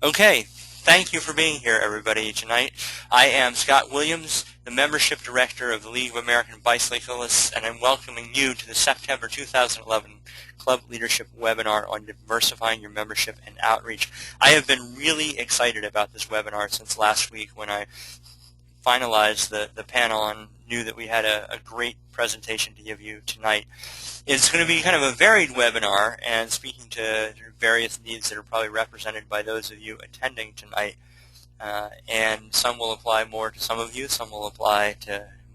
Okay, thank you for being here, everybody, tonight. I am Scott Williams, the Membership Director of the League of American Bicyclists, and I'm welcoming you to the September 2011 Club Leadership webinar on diversifying your membership and outreach. I have been really excited about this webinar since last week when I finalized the panel and knew that we had a great presentation to give you tonight. It's going to be kind of a varied webinar and speaking to various needs that are probably represented by those of you attending tonight. And some will apply more to some of you, some will apply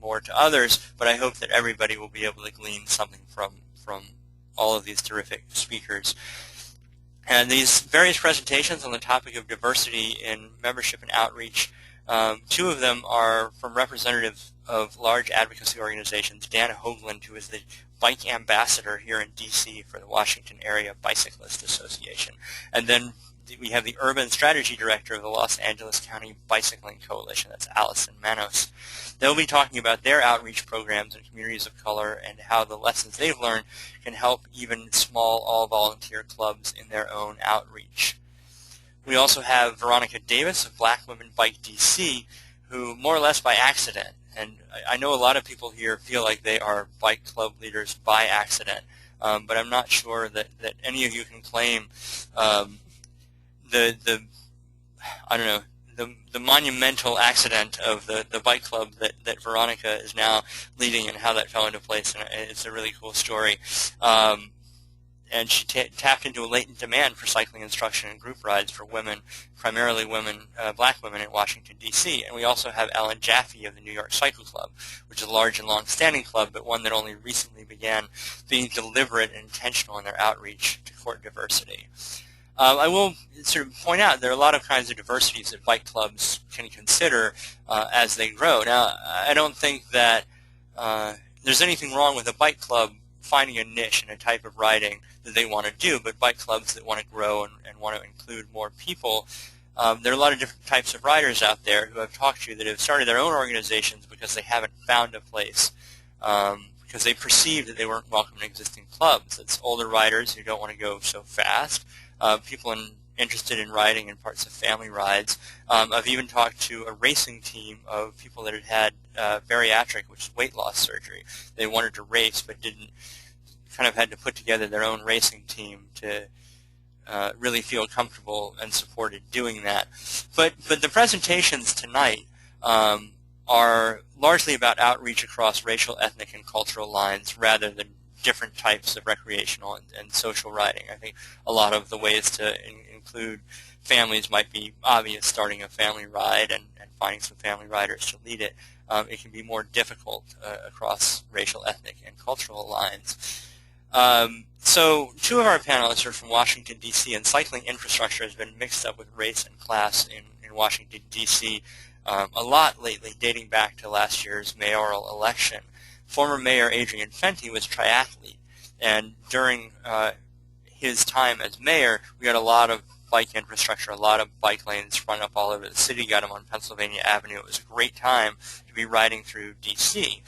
more to others, but I hope that everybody will be able to glean something from all of these terrific speakers. And these various presentations on the topic of diversity in membership and outreach, two of them are from representatives of large advocacy organizations, Dan Hoagland, who is the bike ambassador here in D.C. for the Washington Area Bicyclist Association. And then we have the urban strategy director of the Los Angeles County Bicycling Coalition, that's Allison Manos. They'll be talking about their outreach programs in communities of color and how the lessons they've learned can help even small all-volunteer clubs in their own outreach. We also have Veronica Davis of Black Women Bike DC, who more or less by accident, and I know a lot of people here feel like they are bike club leaders by accident, but I'm not sure that any of you can claim the monumental accident of the bike club that Veronica is now leading and how that fell into place, and it's a really cool story. And she tapped into a latent demand for cycling instruction and group rides for women, primarily women, black women in Washington, D.C. And we also have Ellen Jaffe of the New York Cycle Club, which is a large and long-standing club, but one that only recently began being deliberate and intentional in their outreach to court diversity. I will sort of point out there are a lot of kinds of diversities that bike clubs can consider as they grow. Now, I don't think that there's anything wrong with a bike club finding a niche and a type of riding that they want to do, but bike clubs that want to grow and want to include more people, there are a lot of different types of riders out there who I've talked to that have started their own organizations because they haven't found a place, because they perceived that they weren't welcome in existing clubs. It's older riders who don't want to go so fast, people interested in riding in parts of family rides. I've even talked to a racing team of people that had bariatric, which is weight loss surgery. They wanted to race but had to put together their own racing team to really feel comfortable and supported doing that. But the presentations tonight are largely about outreach across racial, ethnic, and cultural lines rather than different types of recreational and social riding. I think a lot of the ways to include families might be obvious, starting a family ride and finding some family riders to lead it. It can be more difficult across racial, ethnic, and cultural lines. So two of our panelists are from Washington, D.C., and cycling infrastructure has been mixed up with race and class in Washington, D.C. A lot lately, dating back to last year's mayoral election. Former Mayor Adrian Fenty was a triathlete, and during his time as mayor, we had a lot of bike infrastructure, a lot of bike lanes sprung up all over the city, got them on Pennsylvania Avenue. It was a great time to be riding through D.C.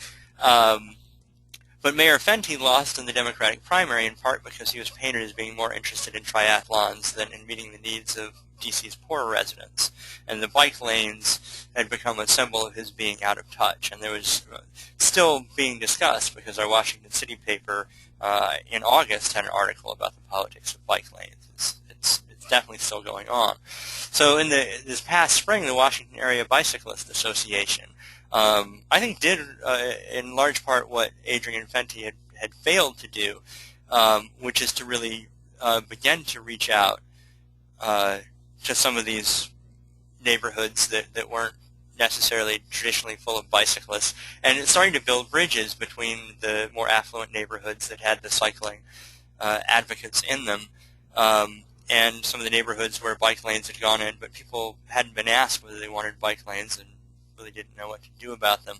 But Mayor Fenty lost in the Democratic primary in part because he was painted as being more interested in triathlons than in meeting the needs of D.C.'s poorer residents. And the bike lanes had become a symbol of his being out of touch. And there was still being discussed because our Washington City paper in August had an article about the politics of bike lanes. It's definitely still going on. So in this past spring, the Washington Area Bicyclist Association I think did in large part what Adrian Fenty had failed to do, which is to really begin to reach out to some of these neighborhoods that weren't necessarily traditionally full of bicyclists, and it's starting to build bridges between the more affluent neighborhoods that had the cycling advocates in them and some of the neighborhoods where bike lanes had gone in, but people hadn't been asked whether they wanted bike lanes and really didn't know what to do about them.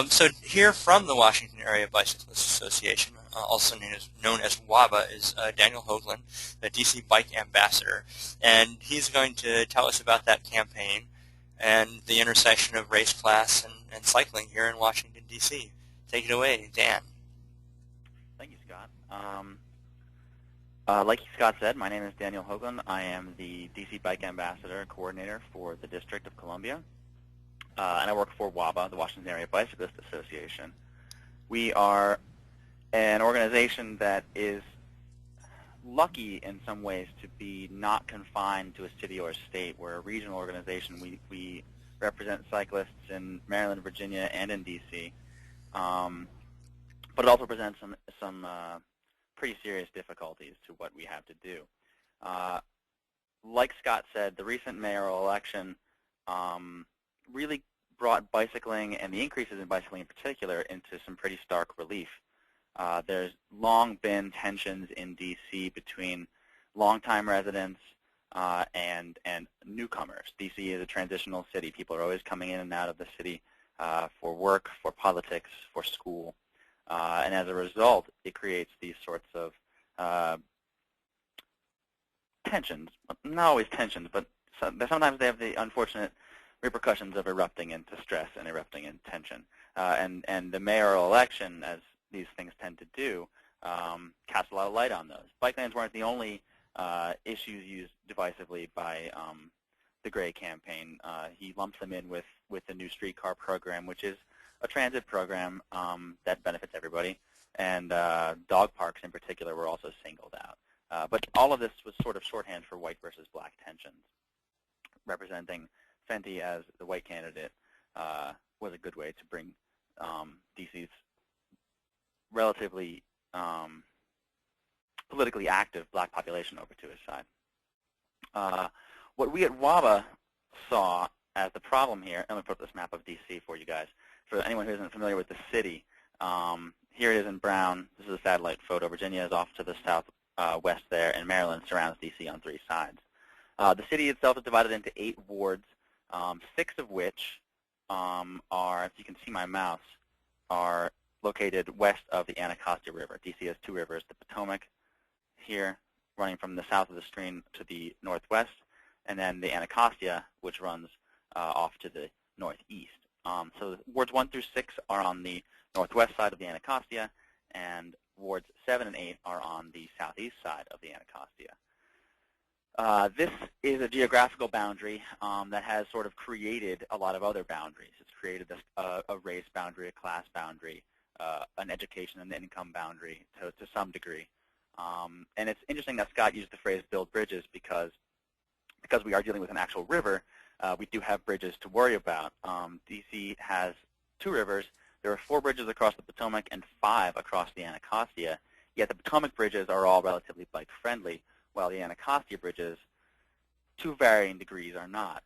So here from the Washington Area Bicyclists Association, also known as WABA, is Daniel Hoagland, the DC Bike Ambassador, and he's going to tell us about that campaign and the intersection of race, class, and cycling here in Washington, D.C. Take it away, Dan. Thank you, Scott. Like Scott said, my name is Daniel Hoagland. I am the DC Bike Ambassador Coordinator for the District of Columbia, and I work for WABA, the Washington Area Bicyclist Association. We are an organization that is lucky in some ways to be not confined to a city or a state. We're a regional organization. We represent cyclists in Maryland, Virginia, and in DC, but it also presents some pretty serious difficulties to what we have to do. Like Scott said, the recent mayoral election really brought bicycling and the increases in bicycling in particular into some pretty stark relief. There's long been tensions in D.C. between longtime residents and newcomers. D.C. is a transitional city. People are always coming in and out of the city for work, for politics, for school. And as a result, it creates these sorts of tensions. Not always tensions, but sometimes they have the unfortunate repercussions of erupting into stress and erupting in tension. And the mayoral election, as these things tend to do, cast a lot of light on those. Bike lanes weren't the only issues used divisively by the Gray campaign. He lumps them in with the new streetcar program, which is a transit program that benefits everybody, and dog parks in particular were also singled out. But all of this was sort of shorthand for white versus black tensions. Representing Fenty as the white candidate was a good way to bring DC's relatively politically active black population over to his side. What we at WABA saw as the problem here, I'm going to put up this map of DC for you guys. For anyone who isn't familiar with the city, here it is in brown. This is a satellite photo. Virginia is off to the southwest there, and Maryland surrounds DC on 3 sides. The city itself is divided into 8 wards, 6 of which are, if you can see my mouse, are located west of the Anacostia River. DC has 2 rivers, the Potomac here running from the south of the stream to the northwest, and then the Anacostia, which runs off to the northeast. So wards 1 through 6 are on the northwest side of the Anacostia, and wards 7 and 8 are on the southeast side of the Anacostia. This is a geographical boundary that has sort of created a lot of other boundaries. It's created a race boundary, a class boundary, an education and income boundary to some degree. And it's interesting that Scott used the phrase build bridges because we are dealing with an actual river. We do have bridges to worry about. DC has 2 rivers. There are 4 bridges across the Potomac and 5 across the Anacostia, yet the Potomac bridges are all relatively bike-friendly, while the Anacostia bridges, to varying degrees, are not.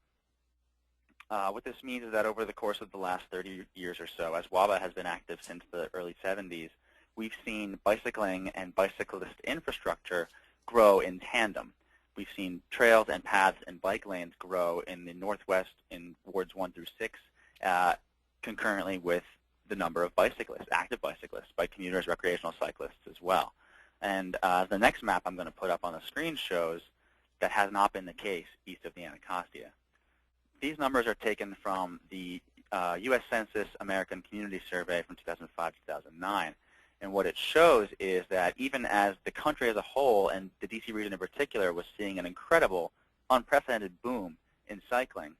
What this means is that over the course of the last 30 years or so, as WABA has been active since the early 70s, we've seen bicycling and bicyclist infrastructure grow in tandem. We've seen trails and paths and bike lanes grow in the northwest in wards 1 through 6, concurrently with the number of bicyclists, active bicyclists, bike commuters, recreational cyclists as well. And the next map I'm going to put up on the screen shows that has not been the case east of the Anacostia. These numbers are taken from the U.S. Census American Community Survey from 2005-2009. And what it shows is that even as the country as a whole, and the D.C. region in particular, was seeing an incredible, unprecedented boom in cycling,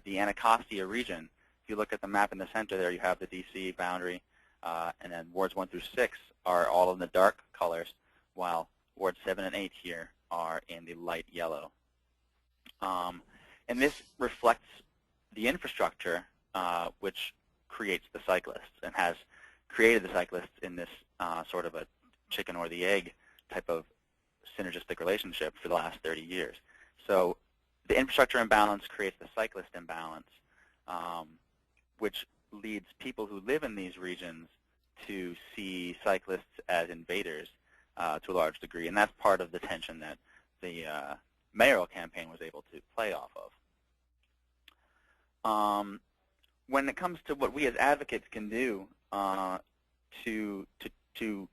the Anacostia region, if you look at the map in the center there, you have the D.C. boundary, and then wards 1 through 6 are all in the dark colors, while wards 7 and 8 here are in the light yellow. And this reflects the infrastructure which creates the cyclists and has created the cyclists in this sort of a chicken or the egg type of synergistic relationship for the last 30 years. So the infrastructure imbalance creates the cyclist imbalance, which leads people who live in these regions to see cyclists as invaders to a large degree. And that's part of the tension that the mayoral campaign was able to play off of. When it comes to what we as advocates can do to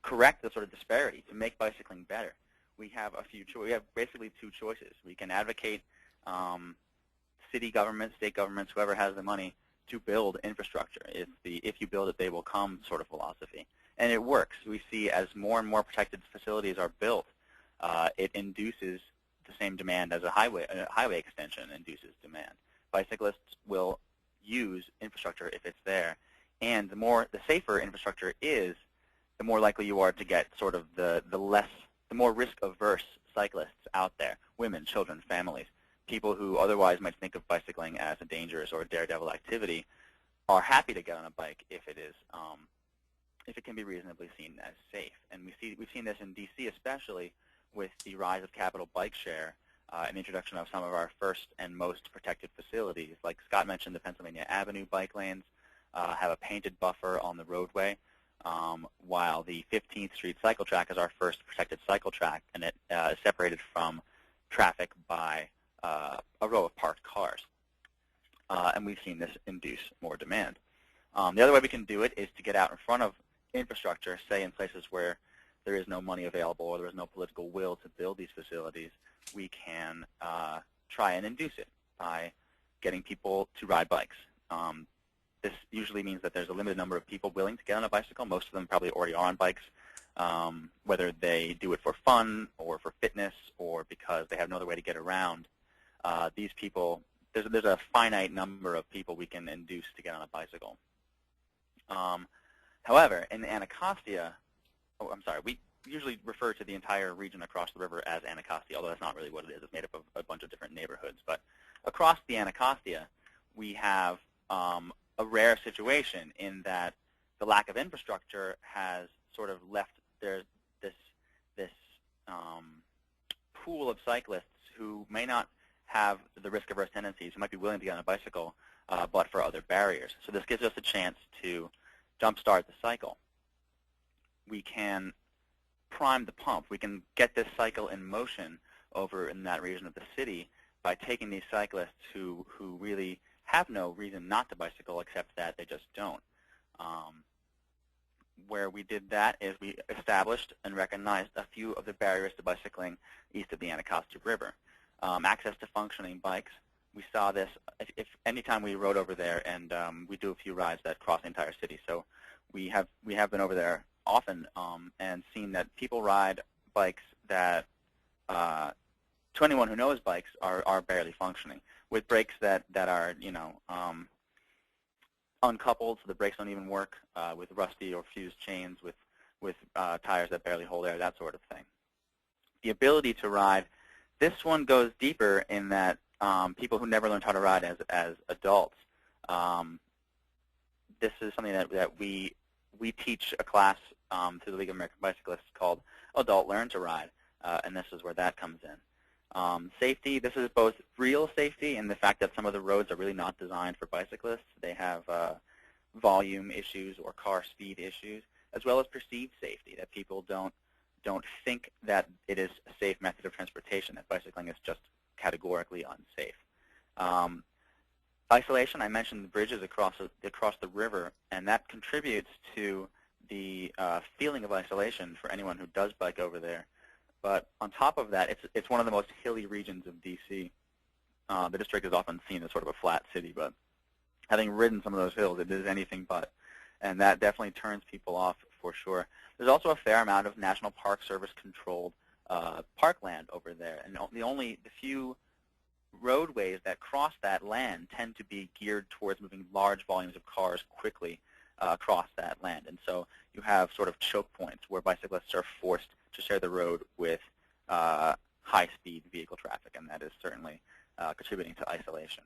correct the sort of disparity, to make bicycling better, we have basically 2 choices. We can advocate city governments, state governments, whoever has the money, to build infrastructure. It's the if you build it, they will come sort of philosophy. And it works. We see as more and more protected facilities are built, it induces the same demand as a highway extension induces demand. Bicyclists will use infrastructure if it's there, and the safer infrastructure is, the more likely you are to get sort of the more risk-averse cyclists out there, women, children, families, people who otherwise might think of bicycling as a dangerous or a daredevil activity are happy to get on a bike if it can be reasonably seen as safe. And we've seen this in D.C. especially with the rise of Capital Bike Share and the introduction of some of our first and most protected facilities. Like Scott mentioned, the Pennsylvania Avenue bike lanes have a painted buffer on the roadway, while the 15th Street cycle track is our first protected cycle track, and it is separated from traffic by a row of parked cars. And we've seen this induce more demand. The other way we can do it is to get out in front of infrastructure, say in places where there is no money available or there is no political will to build these facilities. We can try and induce it by getting people to ride bikes. This usually means that there's a limited number of people willing to get on a bicycle. Most of them probably already are on bikes, whether they do it for fun or for fitness or because they have no other way to get around. These people, there's a finite number of people we can induce to get on a bicycle. However, in Anacostia, we usually refer to the entire region across the river as Anacostia, although that's not really what it is. It's made up of a bunch of different neighborhoods. But across the Anacostia, we have a rare situation in that the lack of infrastructure has sort of left there this pool of cyclists who may not have the risk-averse tendencies, who might be willing to get on a bicycle, but for other barriers. So this gives us a chance to jumpstart the cycle. We can prime the pump. We can get this cycle in motion over in that region of the city by taking these cyclists who really have no reason not to bicycle except that they just don't. Where we did that is we established and recognized a few of the barriers to bicycling east of the Anacostia River. Access to functioning bikes. We saw this if anytime we rode over there, and we do a few rides that cross the entire city. So we have been over there often and seen that people ride bikes that, to anyone who knows bikes, are barely functioning, with brakes that are uncoupled, so the brakes don't even work, with rusty or fused chains, with tires that barely hold air, that sort of thing. The ability to ride, this one goes deeper in that people who never learned how to ride as adults, this is something that we teach a class through the League of American Bicyclists called Adult Learn to Ride, and this is where that comes in. Safety, this is both real safety in the fact that some of the roads are really not designed for bicyclists. They have volume issues or car speed issues, as well as perceived safety, that people don't think that it is a safe method of transportation, that bicycling is just categorically unsafe. Isolation, I mentioned the bridges across the river, and that contributes to the feeling of isolation for anyone who does bike over there. But on top of that, it's one of the most hilly regions of D.C. The district is often seen as sort of a flat city, but having ridden some of those hills, it is anything but. And that definitely turns people off for sure. There's also a fair amount of National Park Service controlled parkland over there. And the few roadways that cross that land tend to be geared towards moving large volumes of cars quickly across that land. And so you have sort of choke points where bicyclists are forced to share the road with high-speed vehicle traffic, and that is certainly contributing to isolation.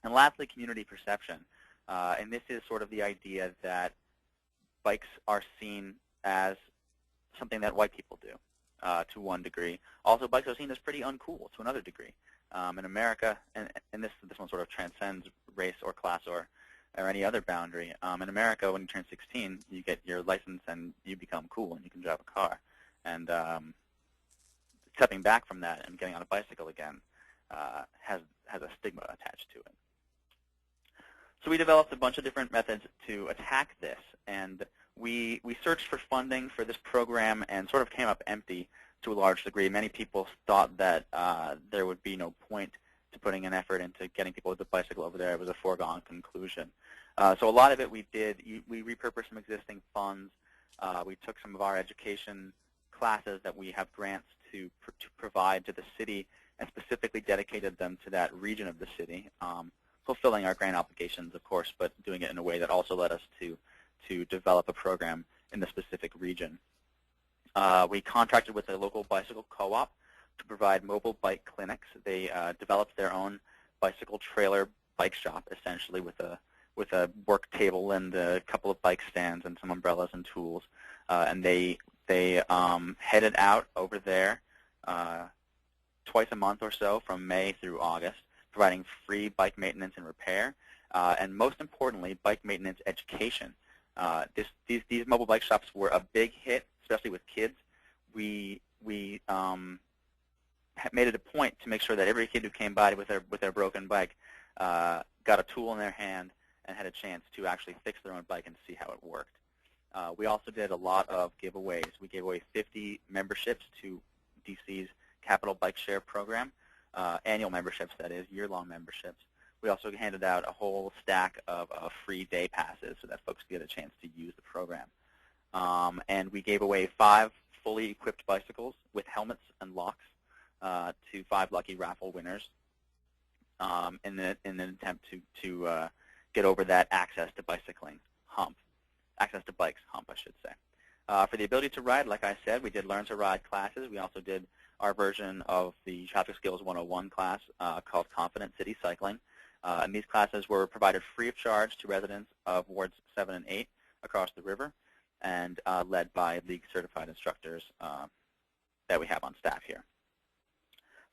And lastly, community perception. And this is sort of the idea that bikes are seen as something that white people do to one degree. Also, bikes are seen as pretty uncool to another degree. In America, and this one sort of transcends race or class or any other boundary. In America, when you turn 16, you get your license and you become cool and you can drive a car. And stepping back from that and getting on a bicycle again has a stigma attached to it. So we developed a bunch of different methods to attack this, and we searched for funding for this program and sort of came up empty to a large degree. Many people thought that there would be no point to putting an effort into getting people with a bicycle over there. It was a foregone conclusion. So a lot of it we did. We repurposed some existing funds. We took some of our education classes that we have grants to provide to the city and specifically dedicated them to that region of the city, fulfilling our grant obligations, of course, but doing it in a way that also led us to develop a program in the specific region. We contracted with a local bicycle co-op to provide mobile bike clinics. They developed their own bicycle trailer bike shop, essentially, with a work table and a couple of bike stands and some umbrellas and tools. And they headed out over there twice a month or so from May through August, providing free bike maintenance and repair, and most importantly, bike maintenance education. These mobile bike shops were a big hit, especially with kids. We made it a point to make sure that every kid who came by with their broken bike got a tool in their hand and had a chance to actually fix their own bike and see how it worked. We also did a lot of giveaways. We gave away 50 memberships to DC's Capital Bike Share program, annual memberships, that is, year-long memberships. We also handed out a whole stack of free day passes so that folks could get a chance to use the program. And we gave away 5 fully equipped bicycles with helmets and locks to 5 lucky raffle winners in an attempt to get over that access to bicycling hump, access to bikes hump, I should say. For the ability to ride, like I said, we did Learn to Ride classes. We also did our version of the Traffic Skills 101 class called Confident City Cycling. And these classes were provided free of charge to residents of Wards 7 and 8 across the river, and led by league certified instructors that we have on staff here.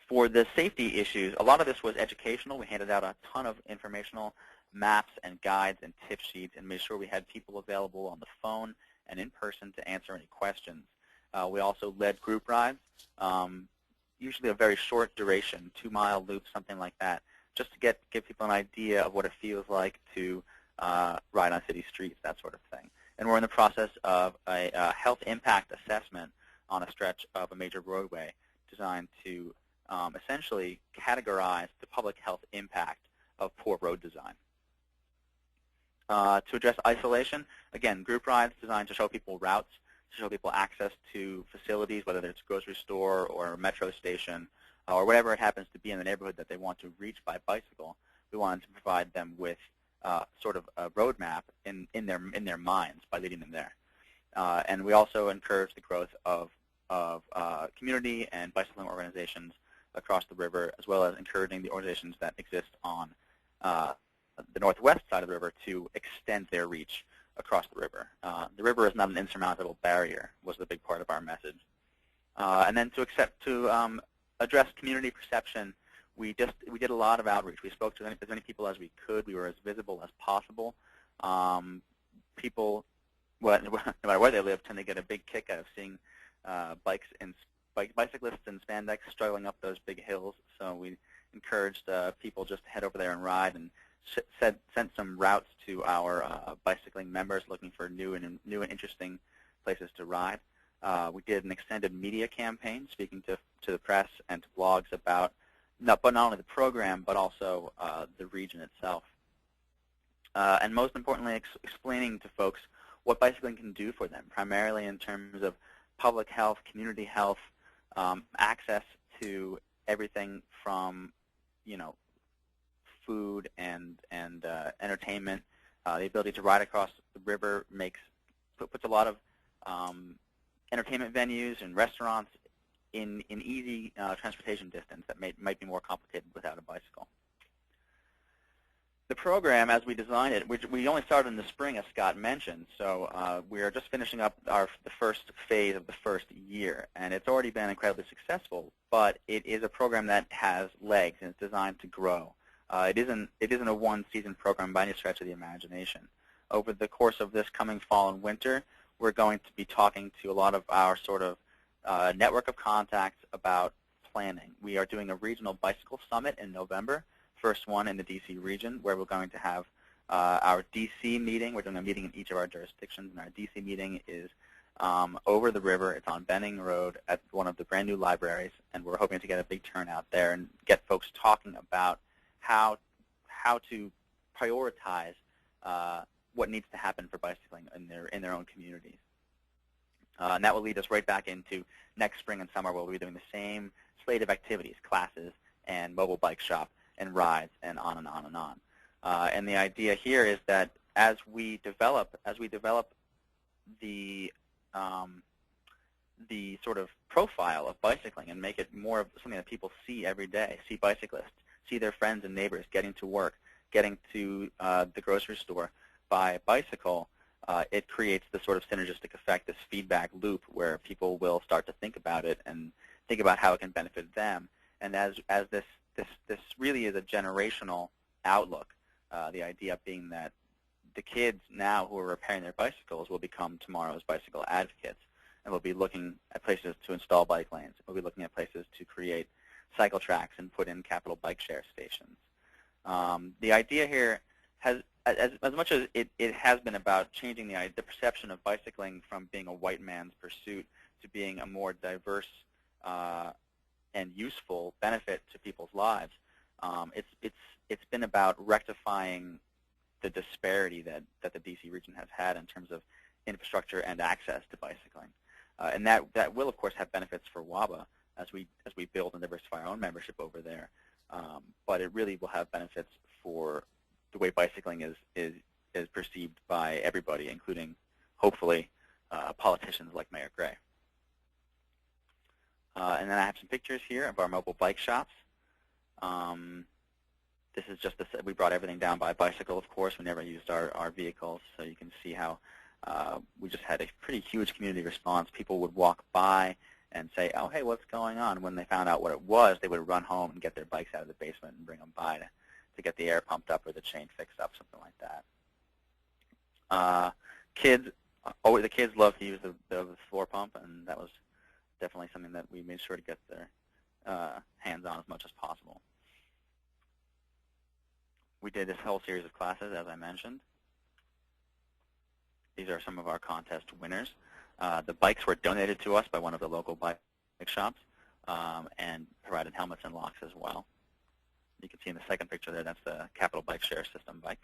For the safety issues, a lot of this was educational. We handed out a ton of informational maps and guides and tip sheets and made sure we had people available on the phone and in person to answer any questions. We also led group rides, usually a very short duration, 2-mile loops, something like that, just to give people an idea of what it feels like to ride on city streets, that sort of thing. And we're in the process of a health impact assessment on a stretch of a major roadway designed to essentially categorize the public health impact of poor road design. To address isolation, again, group rides designed to show people routes, to show people access to facilities, whether it's a grocery store or a metro station or whatever it happens to be in the neighborhood that they want to reach by bicycle. We wanted to provide them with sort of a roadmap in their minds by leading them there. And we also encourage the growth of community and bicycling organizations across the river, as well as encouraging the organizations that exist on the northwest side of the river to extend their reach across the river. The river is not an insurmountable barrier was the big part of our message. And then to address community perception, we did a lot of outreach. We spoke to as many people as we could. We were as visible as possible. People, no matter where they live, tend to get a big kick out of seeing bicyclists in spandex struggling up those big hills. So we encouraged people just to head over there and ride, and sent some routes to our bicycling members looking for new and interesting places to ride. We did an extended media campaign speaking to the press and to blogs about not only the program but also the region itself. And most importantly, explaining to folks what bicycling can do for them, primarily in terms of public health, community health, access to everything from, food and entertainment. The ability to ride across the river puts a lot of entertainment venues and restaurants in easy transportation distance that might be more complicated without a bicycle. The program, as we designed it, we only started in the spring, as Scott mentioned, so we are just finishing up the first phase of the first year, and it's already been incredibly successful, but it is a program that has legs, and it's designed to grow. It isn't a one-season program by any stretch of the imagination. Over the course of this coming fall and winter, we're going to be talking to a lot of our sort of network of contacts about planning. We are doing a regional bicycle summit in November, first one in the D.C. region, where we're going to have our D.C. meeting. We're doing a meeting in each of our jurisdictions, and our D.C. meeting is over the river. It's on Benning Road at one of the brand new libraries, and we're hoping to get a big turnout there and get folks talking about how to prioritize what needs to happen for bicycling in their own communities. And that will lead us right back into next spring and summer, where we'll be doing the same slate of activities, classes, and mobile bike shop, and rides, and on and on and on. And the idea here is that as we develop the sort of profile of bicycling and make it more of something that people see every day, see bicyclists, see their friends and neighbors getting to work, getting to the grocery store by bicycle, it creates this sort of synergistic effect, this feedback loop, where people will start to think about it and think about how it can benefit them. And as this really is a generational outlook, the idea being that the kids now who are repairing their bicycles will become tomorrow's bicycle advocates, and we'll be looking at places to install bike lanes. We'll be looking at places to create cycle tracks and put in capital bike share stations. The idea here has, as much as it has been about changing the perception of bicycling from being a white man's pursuit to being a more diverse and useful benefit to people's lives, it's been about rectifying the disparity that the DC region has had in terms of infrastructure and access to bicycling. And that will, of course, have benefits for WABA as we build and diversify our own membership over there. But it really will have benefits for the way bicycling is perceived by everybody, including, hopefully, politicians like Mayor Gray. And then I have some pictures here of our mobile bike shops. This is just we brought everything down by bicycle, of course. We never used our vehicles, so you can see how we just had a pretty huge community response. People would walk by and say, oh, hey, what's going on? When they found out what it was, they would run home and get their bikes out of the basement and bring them by to get the air pumped up or the chain fixed up, something like that. The kids love to use the floor pump, and that was definitely something that we made sure to get their hands on as much as possible. We did this whole series of classes, as I mentioned. These are some of our contest winners. The bikes were donated to us by one of the local bike shops and provided helmets and locks as well. You can see in the second picture there, that's the Capital Bike Share System bike.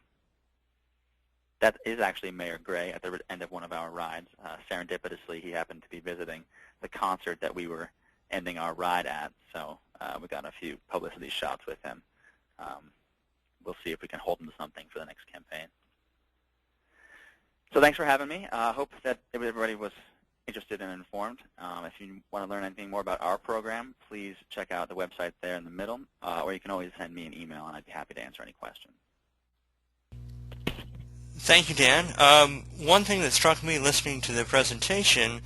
That is actually Mayor Gray at the end of one of our rides. Serendipitously, he happened to be visiting the concert that we were ending our ride at, so we got a few publicity shots with him. We'll see if we can hold him to something for the next campaign. So thanks for having me. I hope that everybody was interested and informed. If you want to learn anything more about our program, please check out the website there in the middle, or you can always send me an email, and I'd be happy to answer any questions. Thank you, Dan. One thing that struck me listening to the presentation,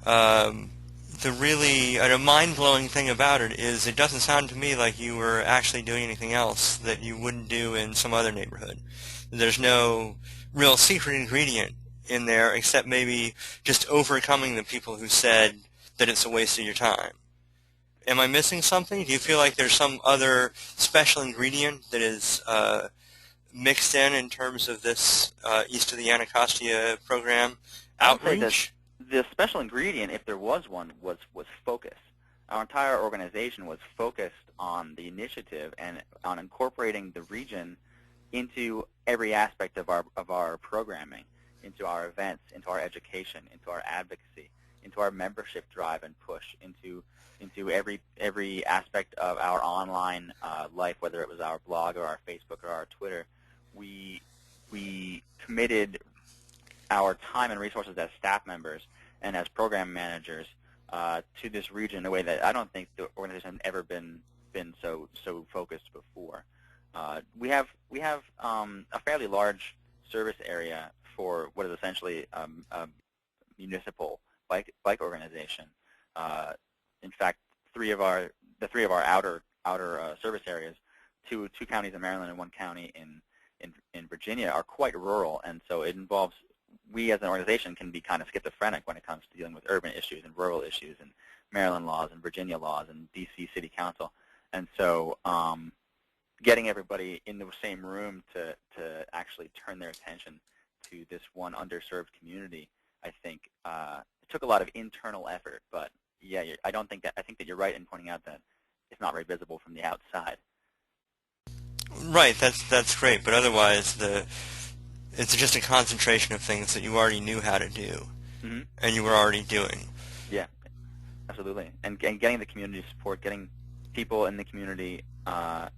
the really mind-blowing thing about it is it doesn't sound to me like you were actually doing anything else that you wouldn't do in some other neighborhood. There's no real secret ingredient in there except maybe just overcoming the people who said that it's a waste of your time. Am I missing something? Do you feel like there's some other special ingredient that is mixed in terms of this East of the Anacostia program outreach? The special ingredient, if there was one, was focus. Our entire organization was focused on the initiative and on incorporating the region into every aspect of our programming, into our events, into our education, into our advocacy, into our membership drive and push, into every aspect of our online life, whether it was our blog or our Facebook or our Twitter. We committed our time and resources as staff members and as program managers to this region in a way that I don't think the organization has ever been so focused before. We have a fairly large service area for what is essentially a municipal bike organization. In fact, the three of our outer service areas, two counties in Maryland and one county in Virginia, are quite rural, and so it involves, we as an organization can be kind of schizophrenic when it comes to dealing with urban issues and rural issues and Maryland laws and Virginia laws and D.C. City Council. And so getting everybody in the same room to actually turn their attention to this one underserved community, I think it took a lot of internal effort. But yeah, I think that you're right in pointing out that it's not very visible from the outside. Right, that's great, but otherwise it's just a concentration of things that you already knew how to do. Mm-hmm. and you were already doing. Yeah, absolutely. And getting the community support, getting people in the community to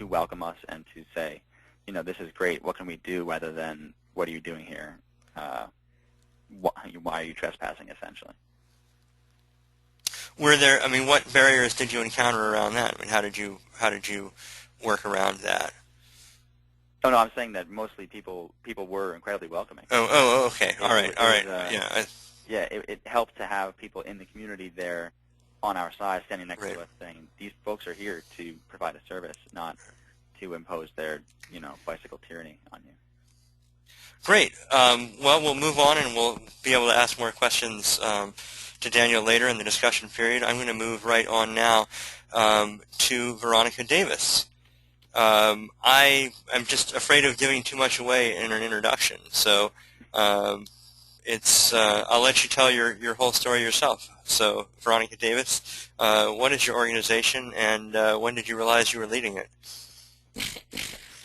welcome us and to say, this is great, what can we do, rather than what are you doing here? Why are you trespassing, essentially? Were there? I mean, what barriers did you encounter around that? I mean, how did you work around that? Oh no, I'm saying that mostly people were incredibly welcoming. Oh, okay, all right. Yeah. Yeah, it helped to have people in the community there on our side, standing next Right. to us, saying these folks are here to provide a service, not to impose their bicycle tyranny on you. Great. Well, we'll move on, and we'll be able to ask more questions to Daniel later in the discussion period. I'm going to move right on now to Veronica Davis. I am just afraid of giving too much away in an introduction, so I'll let you tell your whole story yourself. So, Veronica Davis, what is your organization, and when did you realize you were leading it?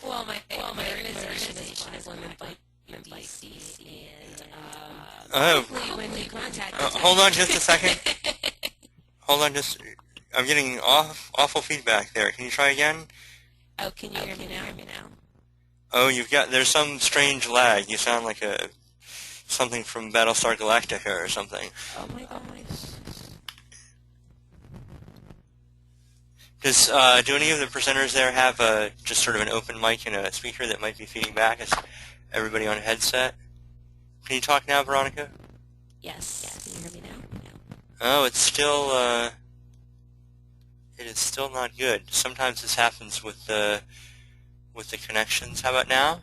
Well, my organization is Women Bike DC, and when we contacted hold on just a second. Hold on, I'm getting awful feedback there. Can you try again? Oh, can you hear me now? Oh, there's some strange lag. You sound like something from Battlestar Galactica or something. Oh my gosh. Do any of the presenters there have just sort of an open mic and a speaker that might be feeding back? Is everybody on a headset? Can you talk now, Veronica? Yes. Can you hear me now? Oh, it is still not good. Sometimes this happens with the connections. How about now?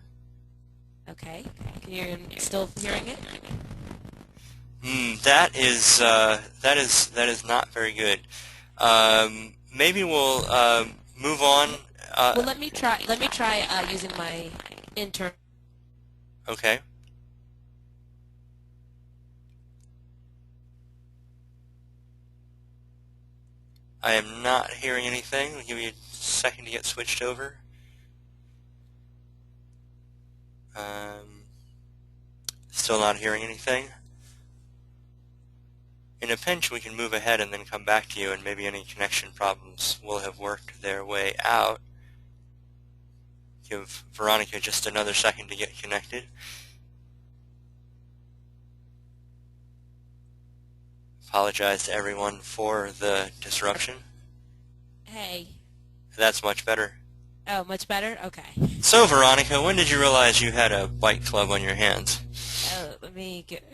Okay. Can you still hearing it? That is not very good. Maybe we'll move on. Well, let me try using my intern. Okay. I am not hearing anything. I'll give you a second to get switched over. Still not hearing anything. In a pinch, we can move ahead and then come back to you, and maybe any connection problems will have worked their way out. Give Veronica just another second to get connected. Apologize to everyone for the disruption. Hey. That's much better. Oh, much better? Okay. So, Veronica, when did you realize you had a bike club on your hands? Oh, let me get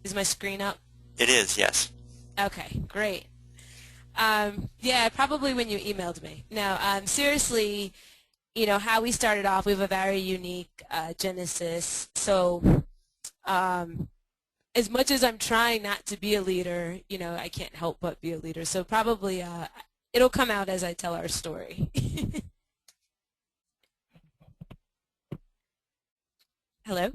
is my screen up? It is, yes. Okay, great. Yeah, probably when you emailed me. No, seriously, how we started off, we have a very unique genesis. So as much as I'm trying not to be a leader, I can't help but be a leader. So probably it'll come out as I tell our story. Hello?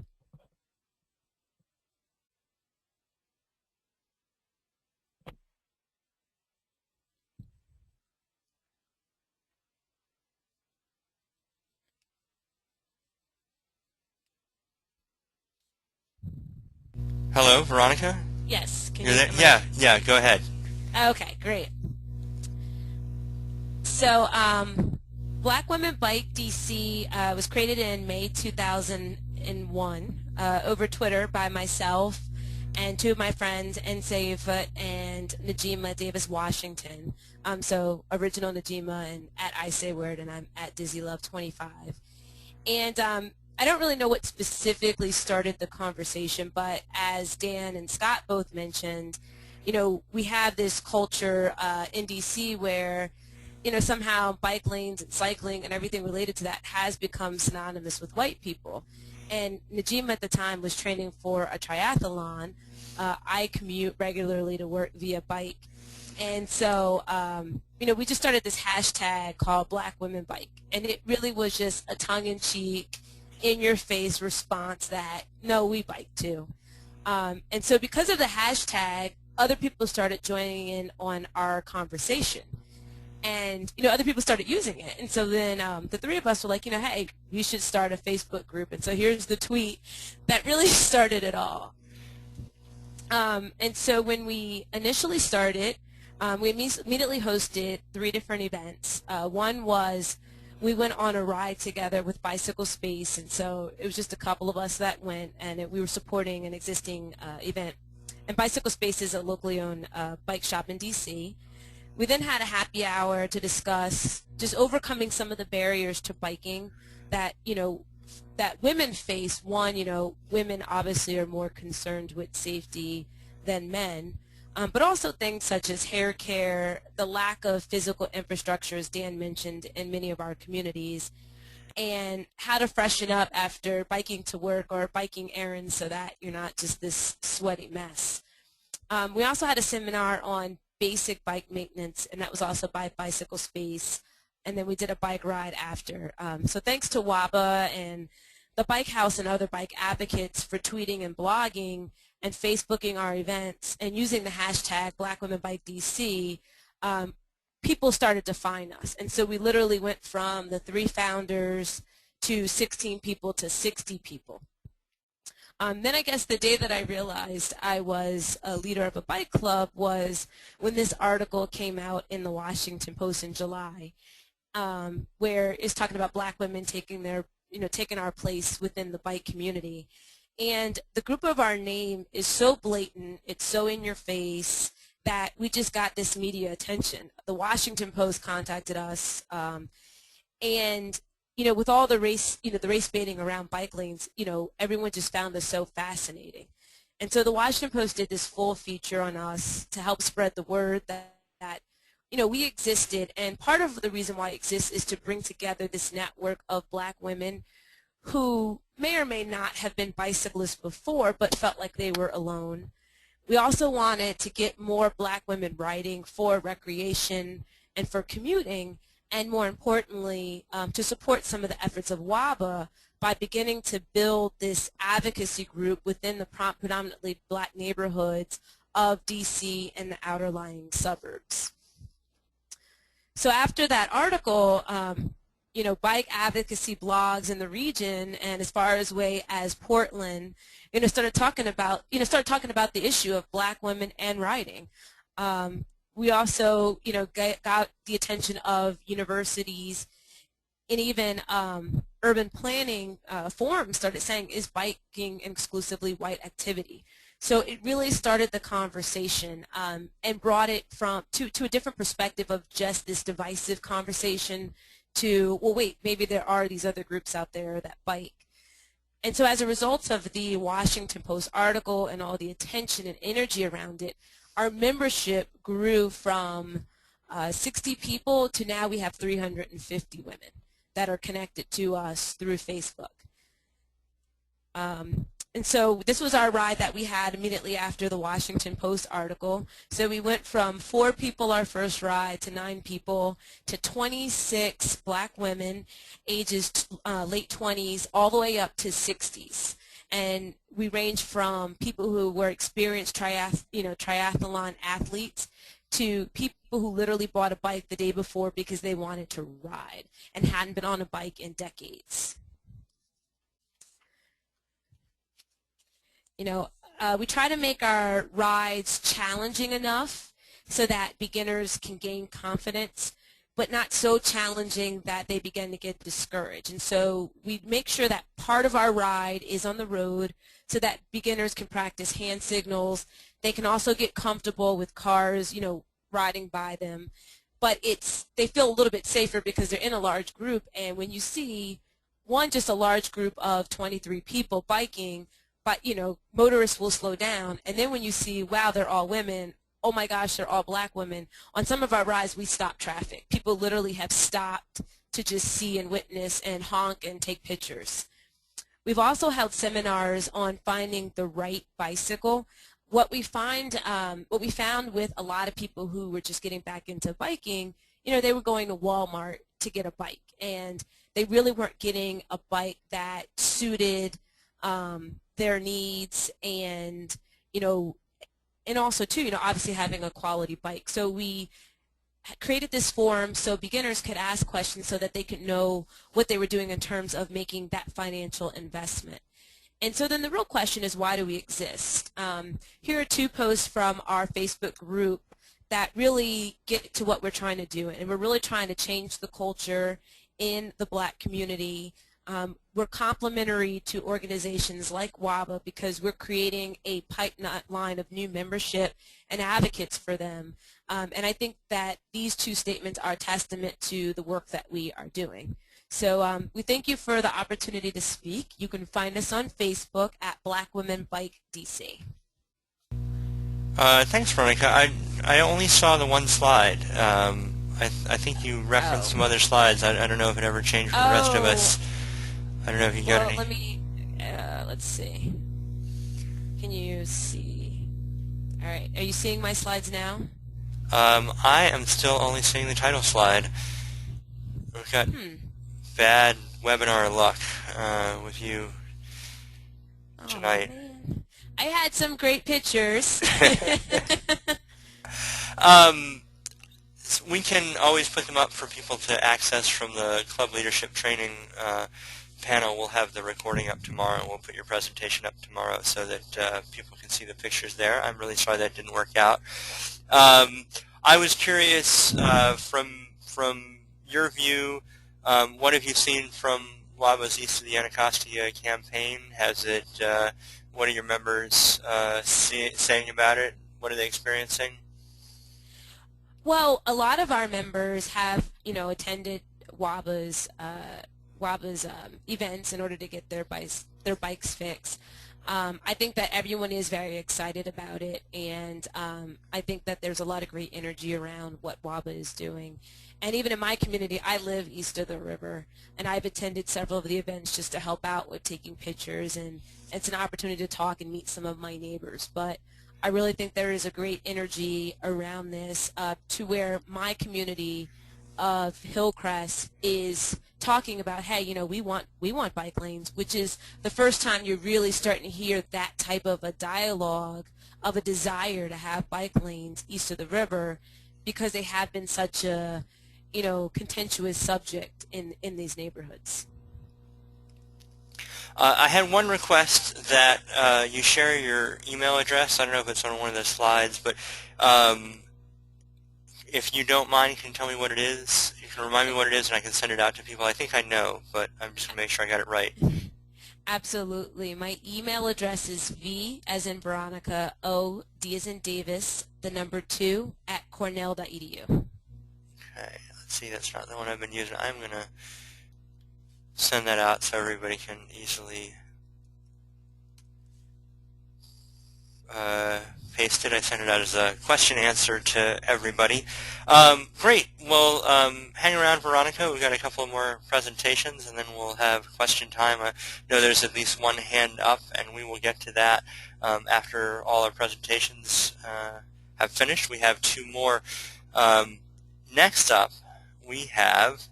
Hello, Veronica? Yes. Can You're you there? Yeah, go ahead. Okay, great. So, Black Women Bike DC was created in May 2001 over Twitter by myself and two of my friends, Nsei Foot and Najima Davis Washington. So original Najima and at I Say Word, and I'm at DizzyLove25. And I don't really know what specifically started the conversation, but as Dan and Scott both mentioned, we have this culture in DC where, somehow bike lanes and cycling and everything related to that has become synonymous with white people. And Najima at the time was training for a triathlon. I commute regularly to work via bike. And so, we just started this hashtag called Black Women Bike. And it really was just a tongue-in-cheek, in-your-face response that, no, we bike too. And so because of the hashtag, other people started joining in on our conversation. And, other people started using it. And so then the three of us were like, hey, we should start a Facebook group. And so here's the tweet that really started it all. And so when we initially started, we immediately hosted 3 different events. One was we went on a ride together with Bicycle Space, and so it was just a couple of us that went, and we were supporting an existing event. And Bicycle Space is a locally owned bike shop in D.C. We then had a happy hour to discuss just overcoming some of the barriers to biking that, that women face. One, women obviously are more concerned with safety than men, but also things such as hair care, the lack of physical infrastructure, as Dan mentioned, in many of our communities, and how to freshen up after biking to work or biking errands so that you're not just this sweaty mess. We also had a seminar on basic bike maintenance, and that was also by Bicycle Space, and then we did a bike ride after. So thanks to WABA and the Bike House and other bike advocates for tweeting and blogging and Facebooking our events and using the hashtag BlackWomenBikeDC, people started to find us. And so we literally went from the 3 founders to 16 people to 60 people. Then I guess the day that I realized I was a leader of a bike club was when this article came out in the Washington Post in July, where it's talking about black women taking our place within the bike community. And the group of our name is so blatant, it's so in your face, that we just got this media attention. The Washington Post contacted us, and with all the race baiting around bike lanes, everyone just found this so fascinating. And so the Washington Post did this full feature on us to help spread the word that we existed. And part of the reason why it exists is to bring together this network of black women who may or may not have been bicyclists before but felt like they were alone. We also wanted to get more black women riding for recreation and for commuting, and more importantly, to support some of the efforts of WABA by beginning to build this advocacy group within the predominantly black neighborhoods of D.C. and the outer-lying suburbs. So after that article, bike advocacy blogs in the region, and as far away as Portland, started talking about the issue of black women and riding. We also, got the attention of universities, and even urban planning forums started saying, is biking an exclusively white activity? So it really started the conversation and brought it to a different perspective of just this divisive conversation to, well, wait, maybe there are these other groups out there that bike. And so as a result of the Washington Post article and all the attention and energy around it, our membership grew from 60 people to now we have 350 women that are connected to us through Facebook. And so this was our ride that we had immediately after the Washington Post article. So we went from 4 people our first ride to 9 people to 26 black women, ages late 20s, all the way up to 60s. And we range from people who were experienced triathlon athletes to people who literally bought a bike the day before because they wanted to ride and hadn't been on a bike in decades. We try to make our rides challenging enough so that beginners can gain confidence, but not so challenging that they begin to get discouraged. And so we make sure that part of our ride is on the road so that beginners can practice hand signals. They can also get comfortable with cars, riding by them. But they feel a little bit safer because they're in a large group. And when you see just a large group of 23 people biking, but motorists will slow down. And then when you see, wow, they're all women, oh my gosh, they're all black women. On some of our rides, we stop traffic. People literally have stopped to just see and witness and honk and take pictures. We've also held seminars on finding the right bicycle. What we found with a lot of people who were just getting back into biking, they were going to Walmart to get a bike, and they really weren't getting a bike that suited their needs, and and also too, obviously having a quality bike. So we created this forum so beginners could ask questions so that they could know what they were doing in terms of making that financial investment. And so then the real question is, why do we exist? Here are 2 posts from our Facebook group that really get to what we're trying to do, and we're really trying to change the culture in the Black community. We're complementary to organizations like WABA because we're creating a pipeline of new membership and advocates for them. And I think that these 2 statements are a testament to the work that we are doing. So we thank you for the opportunity to speak. You can find us on Facebook at Black Women Bike DC. Thanks, Veronica. I only saw the one slide. I think you referenced some other slides. I don't know if it ever changed for the rest of us. I don't know if you got any. Let me, let's see. Can you see? All right. Are you seeing my slides now? I am still only seeing the title slide. We've got bad webinar luck with you tonight. Man. I had some great pictures. We can always put them up for people to access from the Club Leadership Training panel. We'll have the recording up tomorrow, and we'll put your presentation up tomorrow so that people can see the pictures there. I'm really sorry that didn't work out. I was curious from your view, what have you seen from WABA's East of the Anacostia campaign? Has it? What are your members saying about it? What are they experiencing? Well, a lot of our members have, attended WABA's events in order to get their bikes fixed. I think that everyone is very excited about it, and I think that there's a lot of great energy around what WABA is doing. And even in my community, I live east of the river, and I've attended several of the events just to help out with taking pictures, and it's an opportunity to talk and meet some of my neighbors. But I really think there is a great energy around this to where my community of Hillcrest is talking about, hey, we want bike lanes, which is the first time you're really starting to hear that type of a dialogue of a desire to have bike lanes east of the river, because they have been such a contentious subject in these neighborhoods. I had one request that you share your email address. I don't know if it's on one of the slides, but if you don't mind, can you tell me what it is? You can remind me what it is, and I can send it out to people. I think I know, but I'm just going to make sure I got it right. Absolutely. My email address is V as in Veronica, O, D as in Davis, the number 2 at cornell.edu. Okay, let's see. That's not the one I've been using. I'm going to send that out so everybody can easily paste it. I sent it out as a question answer to everybody. Great. Well, hang around, Veronica. We've got a couple more presentations, and then we'll have question time. I know there's at least one hand up, and we will get to that after all our presentations have finished. We have 2 more. Next up, we have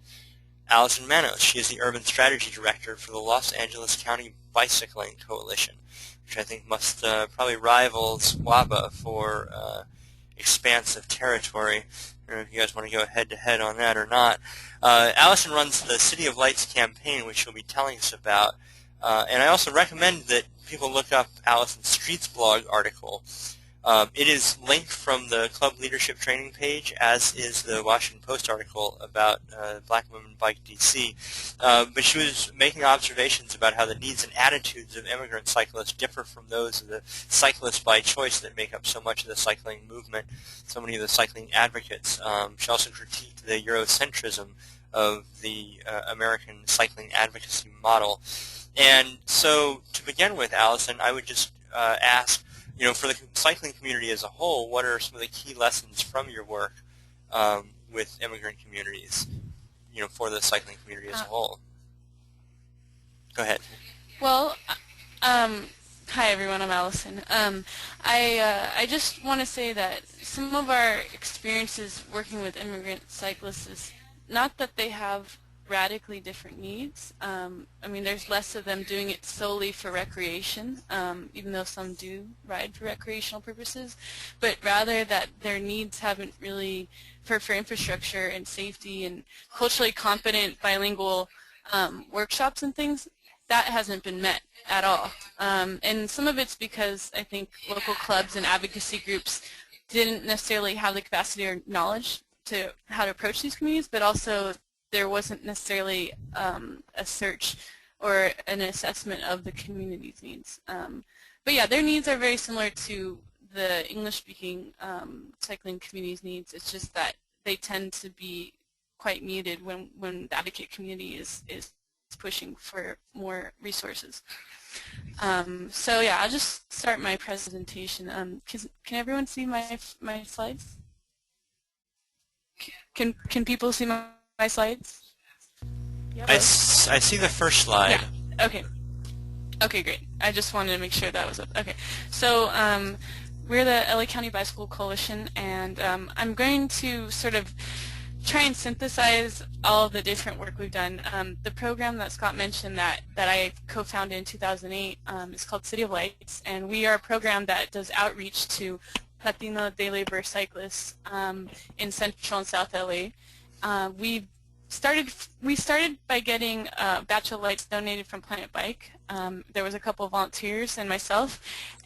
Allison Manos. She is the Urban Strategy Director for the Los Angeles County Bicycling Coalition, which I think must probably rivals WABA for expansive territory. I don't know if you guys want to go head-to-head on that or not. Allison runs the City of Lights campaign, which she'll be telling us about. And I also recommend that people look up Allison's Streets blog article. It is linked from the Club Leadership Training page, as is the Washington Post article about Black Women Bike DC. But she was making observations about how the needs and attitudes of immigrant cyclists differ from those of the cyclists by choice that make up so much of the cycling movement, so many of the cycling advocates. She also critiqued the Eurocentrism of the American cycling advocacy model. And so, to begin with, Allison, I would just ask, for the cycling community as a whole, what are some of the key lessons from your work with immigrant communities, for the cycling community as a whole? Go ahead. Well, hi everyone, I'm Allison. I just want to say that some of our experiences working with immigrant cyclists is not that they have radically different needs. There's less of them doing it solely for recreation, even though some do ride for recreational purposes, but rather that their needs haven't really, for infrastructure and safety and culturally competent bilingual workshops and things, that hasn't been met at all. And some of it's because I think local clubs and advocacy groups didn't necessarily have the capacity or knowledge to how to approach these communities, but also there wasn't necessarily a search or an assessment of the community's needs. But yeah, their needs are very similar to the English-speaking cycling community's needs. It's just that they tend to be quite muted when the advocate community is pushing for more resources. So yeah, I'll just start my presentation. Can everyone see my slides? Can people see my slides? Yep. I see the first slide. Yeah. Okay. Okay, great. I just wanted to make sure that was up. Okay. So we're the LA County Bicycle Coalition, and I'm going to sort of try and synthesize all of the different work we've done. The program that Scott mentioned that I co-founded in 2008 is called City of Lights, and we are a program that does outreach to Latino day labor cyclists in Central and South LA. We started by getting a batch of lights donated from Planet Bike. There was a couple of volunteers and myself,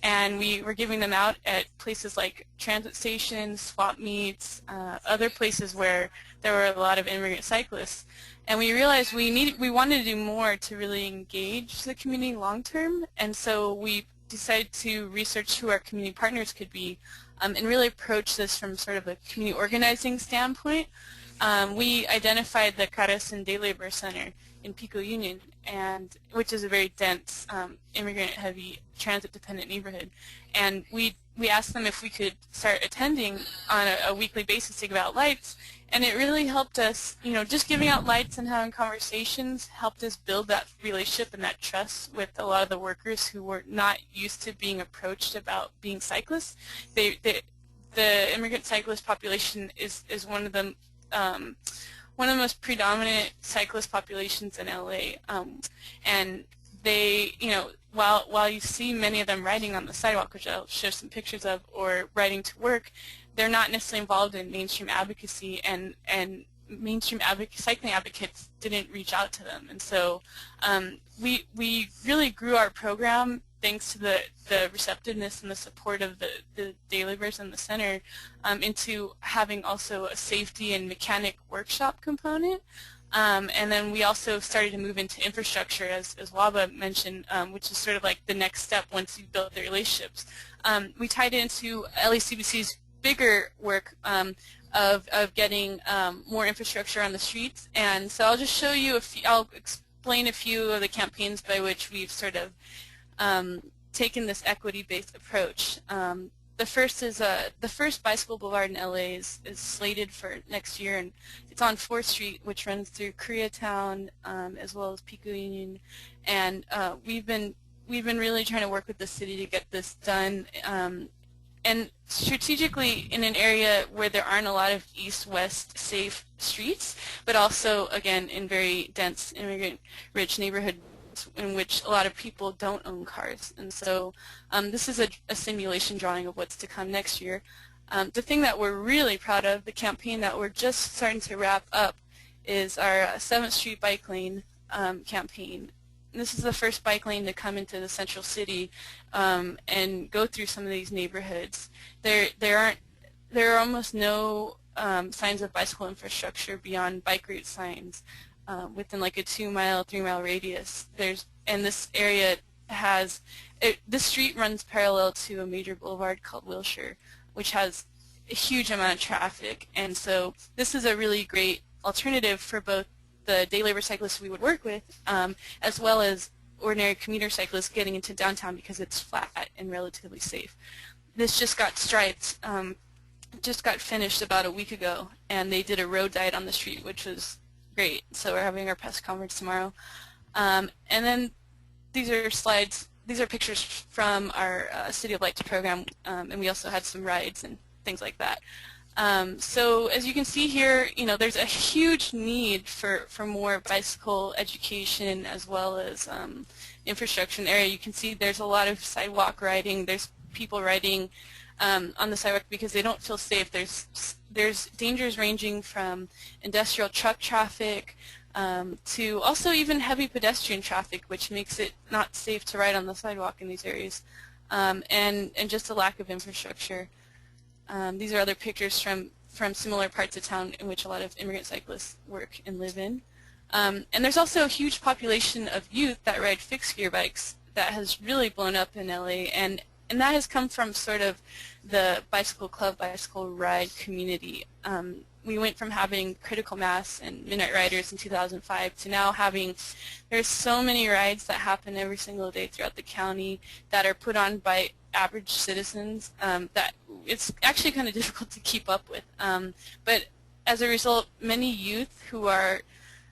and we were giving them out at places like transit stations, swap meets, other places where there were a lot of immigrant cyclists. And we realized we wanted to do more to really engage the community long term, and so we decided to research who our community partners could be and really approach this from sort of a community organizing standpoint. We identified the Caracen Day Labor Center in Pico Union, which is a very dense, immigrant-heavy, transit-dependent neighborhood. And we asked them if we could start attending on a weekly basis to give out lights, and it really helped us, just giving out lights and having conversations helped us build that relationship and that trust with a lot of the workers who were not used to being approached about being cyclists. The immigrant cyclist population is one of the most predominant cyclist populations in LA, and they, while you see many of them riding on the sidewalk, which I'll show some pictures of, or riding to work, they're not necessarily involved in mainstream advocacy, and mainstream cycling advocates didn't reach out to them. And so we really grew our program thanks to the receptiveness and the support of the day laborers in the center into having also a safety and mechanic workshop component. And then we also started to move into infrastructure, as Waba mentioned, which is sort of like the next step once you build the relationships. We tied into LACBC's bigger work of getting more infrastructure on the streets. And so I'll just show you I'll explain a few of the campaigns by which we've sort of taken this equity-based approach. The first bicycle boulevard in LA is slated for next year, and it's on 4th Street, which runs through Koreatown as well as Pico Union. And we've been really trying to work with the city to get this done, and strategically in an area where there aren't a lot of east-west safe streets, but also again in very dense immigrant-rich neighborhoods in which a lot of people don't own cars. And so this is a simulation drawing of what's to come next year. The thing that we're really proud of, the campaign that we're just starting to wrap up, is our 7th Street Bike Lane campaign. And this is the first bike lane to come into the central city and go through some of these neighborhoods. There are almost no signs of bicycle infrastructure beyond bike route signs. Within like a 2-mile, 3-mile radius. And this area this street runs parallel to a major boulevard called Wilshire, which has a huge amount of traffic. And so this is a really great alternative for both the day labor cyclists we would work with, as well as ordinary commuter cyclists getting into downtown because it's flat and relatively safe. This just got striped, just got finished about a week ago, and they did a road diet on the street, which was great. So we're having our press conference tomorrow. And then these are pictures from our City of Lights program, and we also had some rides and things like that. So as you can see here, there's a huge need for more bicycle education as well as infrastructure in the area. You can see there's a lot of sidewalk riding. There's people riding on the sidewalk because they don't feel safe. There's dangers ranging from industrial truck traffic, to also even heavy pedestrian traffic, which makes it not safe to ride on the sidewalk in these areas, and just a lack of infrastructure. These are other pictures from similar parts of town in which a lot of immigrant cyclists work and live in. And there's also a huge population of youth that ride fixed gear bikes that has really blown up in LA, and that has come from sort of the bicycle club, bicycle ride community. We went from having Critical Mass and Midnight Riders in 2005 to now having, there's so many rides that happen every single day throughout the county that are put on by average citizens that it's actually kind of difficult to keep up with. But as a result, many youth who are,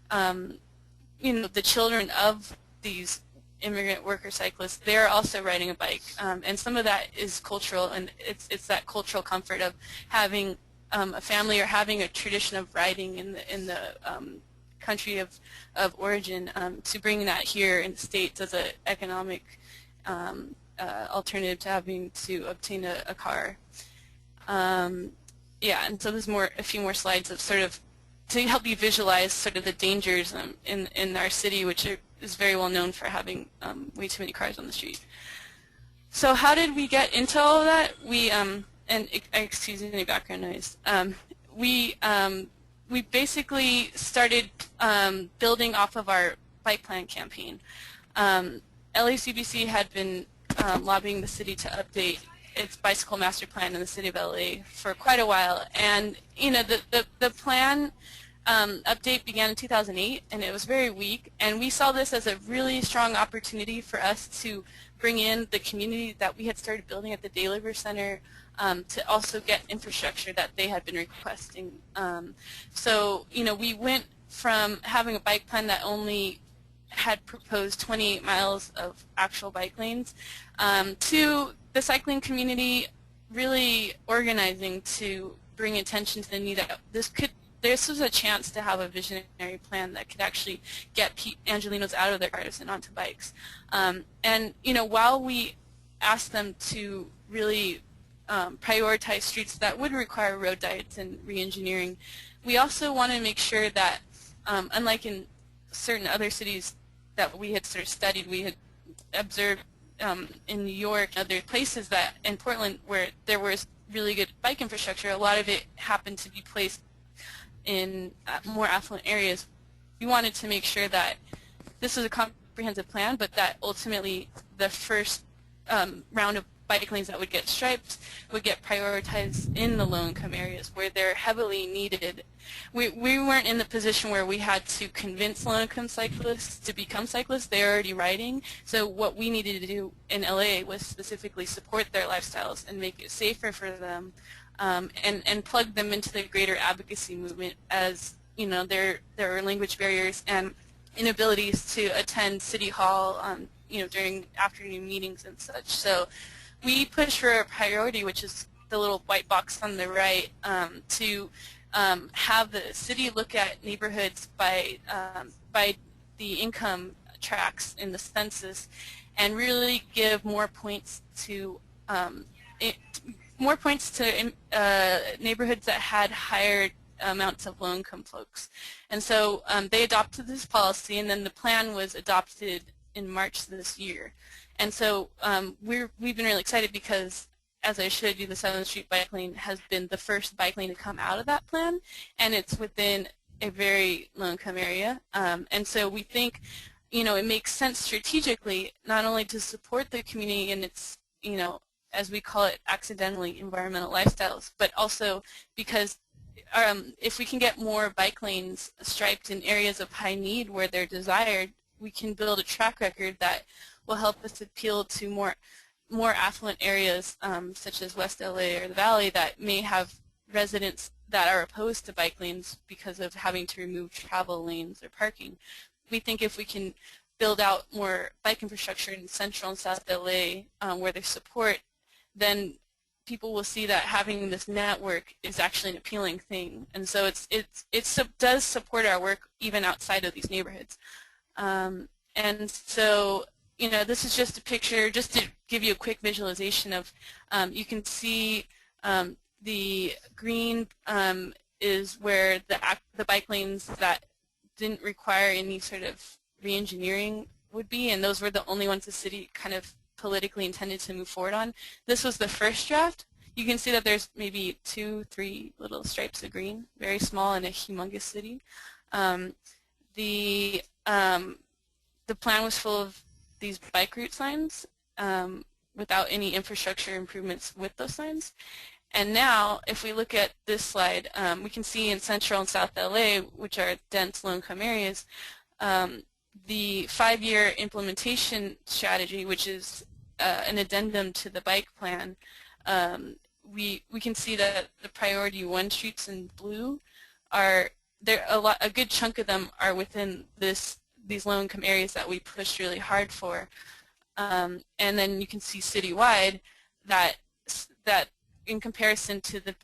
the children of these immigrant worker cyclists, they're also riding a bike, and some of that is cultural, and it's that cultural comfort of having a family or having a tradition of riding in the country of origin, to bring that here in the States as an economic alternative to having to obtain a car. Yeah, and so there's a few more slides of sort of to help you visualize sort of the dangers in our city, which is very well known for having way too many cars on the street. So how did we get into all of that? We and excuse any background noise. We basically started building off of our bike plan campaign. LACBC had been lobbying the city to update its bicycle master plan in the city of LA for quite a while, and the plan update began in 2008, and it was very weak, and we saw this as a really strong opportunity for us to bring in the community that we had started building at the Day Labor Center, to also get infrastructure that they had been requesting. So we went from having a bike plan that only had proposed 28 miles of actual bike lanes, to the cycling community really organizing to bring attention to the need that this was a chance to have a visionary plan that could actually get Angelenos out of their cars and onto bikes. And while we asked them to really prioritize streets that would require road diets and re-engineering, we also want to make sure that, unlike in certain other cities that we had sort of studied, we had observed in New York and other places, that in Portland where there was really good bike infrastructure, a lot of it happened to be placed in more affluent areas. We wanted to make sure that this was a comprehensive plan, but that ultimately the first round of bike lanes that would get striped would get prioritized in the low-income areas where they're heavily needed. We weren't in the position where we had to convince low-income cyclists to become cyclists. They're already riding. So what we needed to do in LA was specifically support their lifestyles and make it safer for them, and plug them into the greater advocacy movement, as there are language barriers and inabilities to attend City Hall during afternoon meetings and such. So we push for a priority, which is the little white box on the right, to have the city look at neighborhoods by the income tracks in the census, and really give more points to neighborhoods that had higher amounts of low-income folks. And so they adopted this policy, and then the plan was adopted in March this year. And so we've been really excited because, as I showed you, the 7th Street bike lane has been the first bike lane to come out of that plan, and it's within a very low-income area. And so we think, it makes sense strategically not only to support the community and its, as we call it, accidentally environmental lifestyles, but also because if we can get more bike lanes striped in areas of high need where they're desired, we can build a track record that will help us appeal to more affluent areas, such as West LA or the Valley, that may have residents that are opposed to bike lanes because of having to remove travel lanes or parking. We think if we can build out more bike infrastructure in Central and South LA where there's support, then people will see that having this network is actually an appealing thing. And so it does support our work even outside of these neighborhoods. And so, this is just a picture, just to give you a quick visualization of, you can see the green is where the bike lanes that didn't require any sort of re-engineering would be, and those were the only ones the city kind of politically intended to move forward on. This was the first draft. You can see that there's maybe 2, 3 little stripes of green, very small in a humongous city. The plan was full of these bike route signs without any infrastructure improvements with those signs. And now, if we look at this slide, we can see in Central and South LA, which are dense low-income areas, the 5-year implementation strategy, which is an addendum to the bike plan, we can see that the priority 1 streets in blue are there. A good chunk of them are within these low-income areas that we pushed really hard for, and then you can see citywide that in comparison to the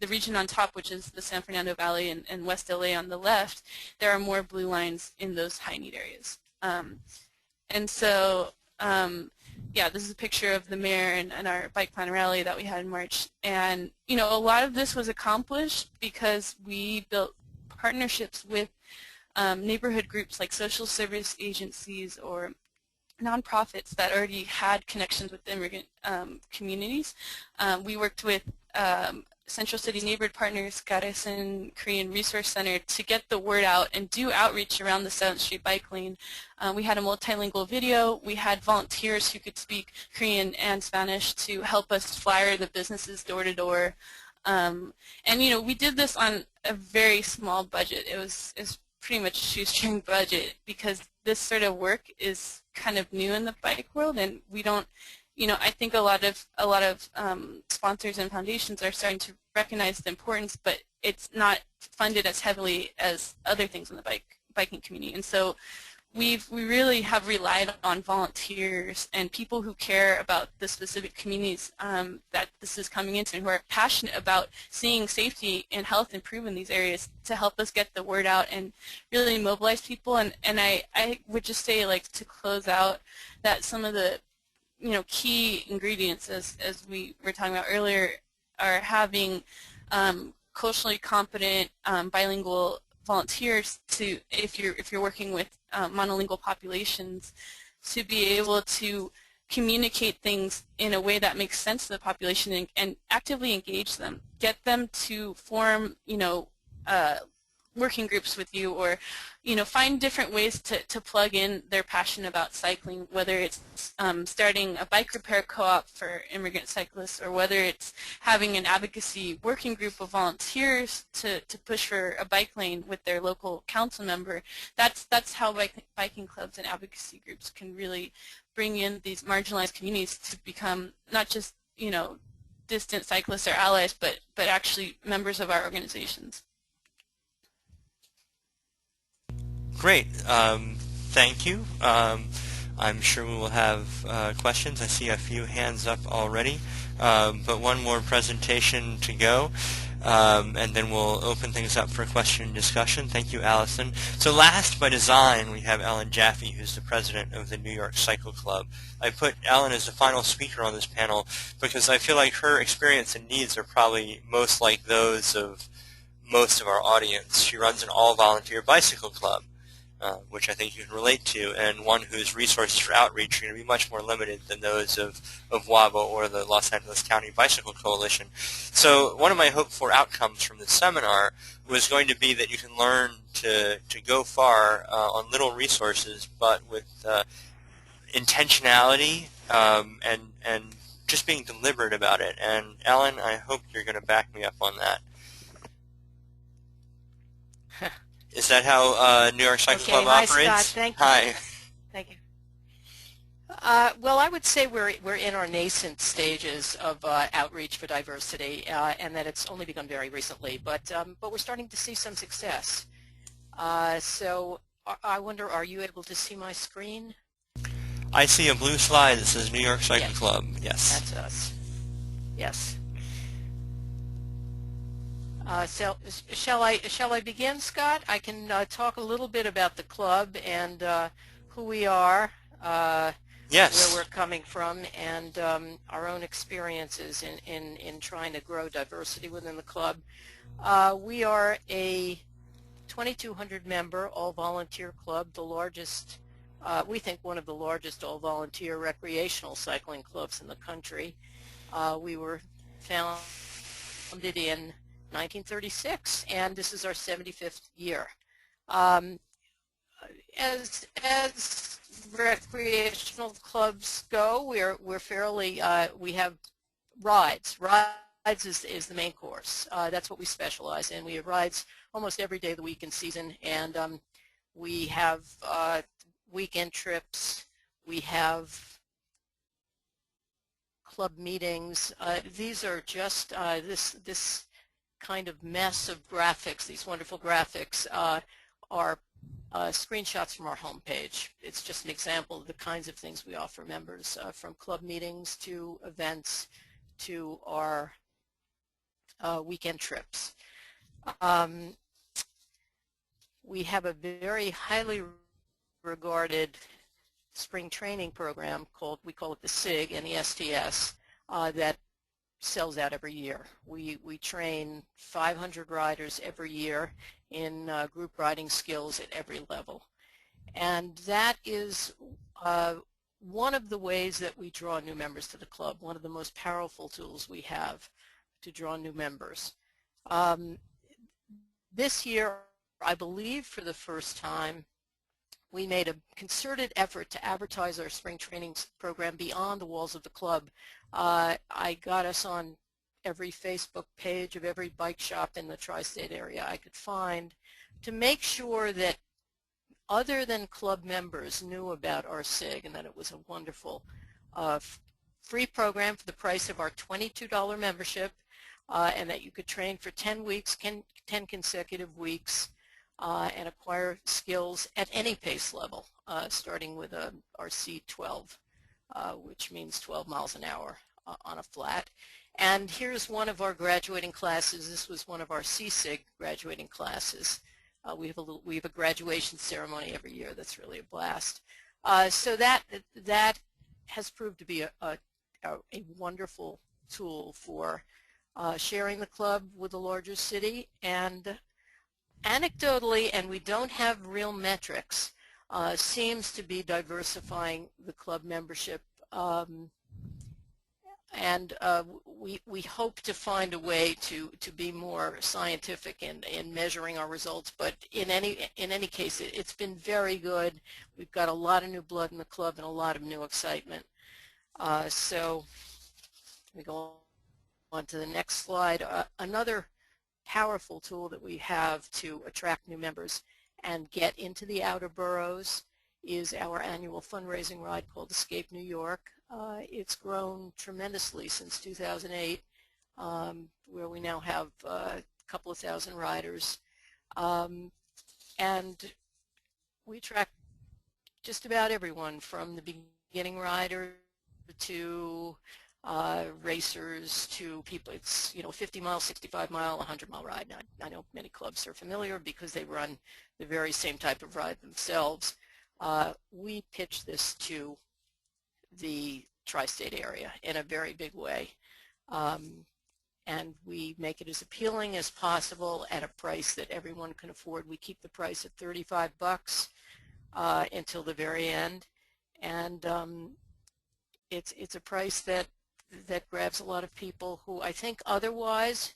region on top, which is the San Fernando Valley and West LA on the left, there are more blue lines in those high-need areas. And so, yeah, this is a picture of the mayor and our bike plan rally that we had in March. And, you know, a lot of this was accomplished because we built partnerships with neighborhood groups like social service agencies or nonprofits that already had connections with immigrant communities. We worked with Central City Neighborhood Partners, Garrison Korean Resource Center to get the word out and do outreach around the 7th Street bike lane. We had a multilingual video. We had volunteers who could speak Korean and Spanish to help us flyer the businesses door to door. And you know, we did this on a very small budget. It was pretty much a shoestring budget because this sort of work is kind of new in the bike world, and we don't, you know, I think a lot of sponsors and foundations are starting to recognize the importance, but it's not funded as heavily as other things in the biking community. And so we really have relied on volunteers and people who care about the specific communities that this is coming into and who are passionate about seeing safety and health improve in these areas to help us get the word out and really mobilize people. And I would just say, like, to close out, that some of the, you know, key ingredients, as we were talking about earlier, are having culturally competent bilingual volunteers to, if you're working with monolingual populations, to be able to communicate things in a way that makes sense to the population and actively engage them, get them to form, you know, working groups with you, or, you know, find different ways to plug in their passion about cycling, whether it's starting a bike repair co-op for immigrant cyclists, or whether it's having an advocacy working group of volunteers to push for a bike lane with their local council member. That's how biking clubs and advocacy groups can really bring in these marginalized communities to become not just, you know, distant cyclists or allies, but actually members of our organizations. Great. Thank you. I'm sure we will have questions. I see a few hands up already, but one more presentation to go, and then we'll open things up for question and discussion. Thank you, Allison. So last by design, we have Ellen Jaffe, who's the president of the New York Cycle Club. I put Ellen as the final speaker on this panel because I feel like her experience and needs are probably most like those of most of our audience. She runs an all-volunteer bicycle club, which I think you can relate to, and one whose resources for outreach are going to be much more limited than those of WABA or the Los Angeles County Bicycle Coalition. So one of my hoped-for outcomes from this seminar was going to be that you can learn to go far on little resources, but with intentionality and just being deliberate about it. And Ellen, I hope you're going to back me up on that. Is that how New York Cycle Club operates? Hi, Scott. Thank you. Hi. Thank you. Well, I would say we're in our nascent stages of outreach for diversity, and that it's only begun very recently. But we're starting to see some success. So I wonder, are you able to see my screen? I see a blue slide that says New York Cycle Club. Yes. That's us. Yes. So shall I begin, Scott? I can talk a little bit about the club and who we are, yes, where we're coming from, and our own experiences in trying to grow diversity within the club. We are a 2,200 member all-volunteer club, the largest, we think one of the largest all-volunteer recreational cycling clubs in the country. We were founded in 1936, and this is our 75th year. As recreational clubs go, we're fairly, we have rides. Rides is the main course. That's what we specialize in. We have rides almost every day of the week and season, and we have weekend trips. We have club meetings. These are just this kind of mess of graphics. These wonderful graphics are screenshots from our homepage. It's just an example of the kinds of things we offer members, from club meetings to events to our weekend trips. We have a very highly regarded spring training program called, we call it the SIG and the STS, that sells out every year. We train 500 riders every year in group riding skills at every level. And that is one of the ways that we draw new members to the club, one of the most powerful tools we have to draw new members. This year, I believe for the first time, we made a concerted effort to advertise our spring training program beyond the walls of the club. I got us on every Facebook page of every bike shop in the tri-state area I could find to make sure that other than club members knew about our SIG and that it was a wonderful free program for the price of our $22 membership, and that you could train for 10 weeks, 10 consecutive weeks, and acquire skills at any pace level, starting with our C12, which means 12 miles an hour on a flat. And here's one of our graduating classes. This was one of our CSIG graduating classes. We have a graduation ceremony every year that's really a blast. So that has proved to be a wonderful tool for sharing the club with the larger city. And anecdotally, and we don't have real metrics, seems to be diversifying the club membership. And we hope to find a way to be more scientific in measuring our results. But in any case, it's been very good. We've got a lot of new blood in the club and a lot of new excitement. So we go on to the next slide. Another powerful tool that we have to attract new members and get into the outer boroughs is our annual fundraising ride called Escape New York. It's grown tremendously since 2008, where we now have a couple of thousand riders. And we attract just about everyone from the beginning rider to racers to people. It's 50 mile, 65 mile, 100 mile ride. Now, I know many clubs are familiar because they run the very same type of ride themselves. We pitch this to the tri-state area in a very big way, and we make it as appealing as possible at a price that everyone can afford. We keep the price at $35 until the very end, and it's a price that grabs a lot of people who I think otherwise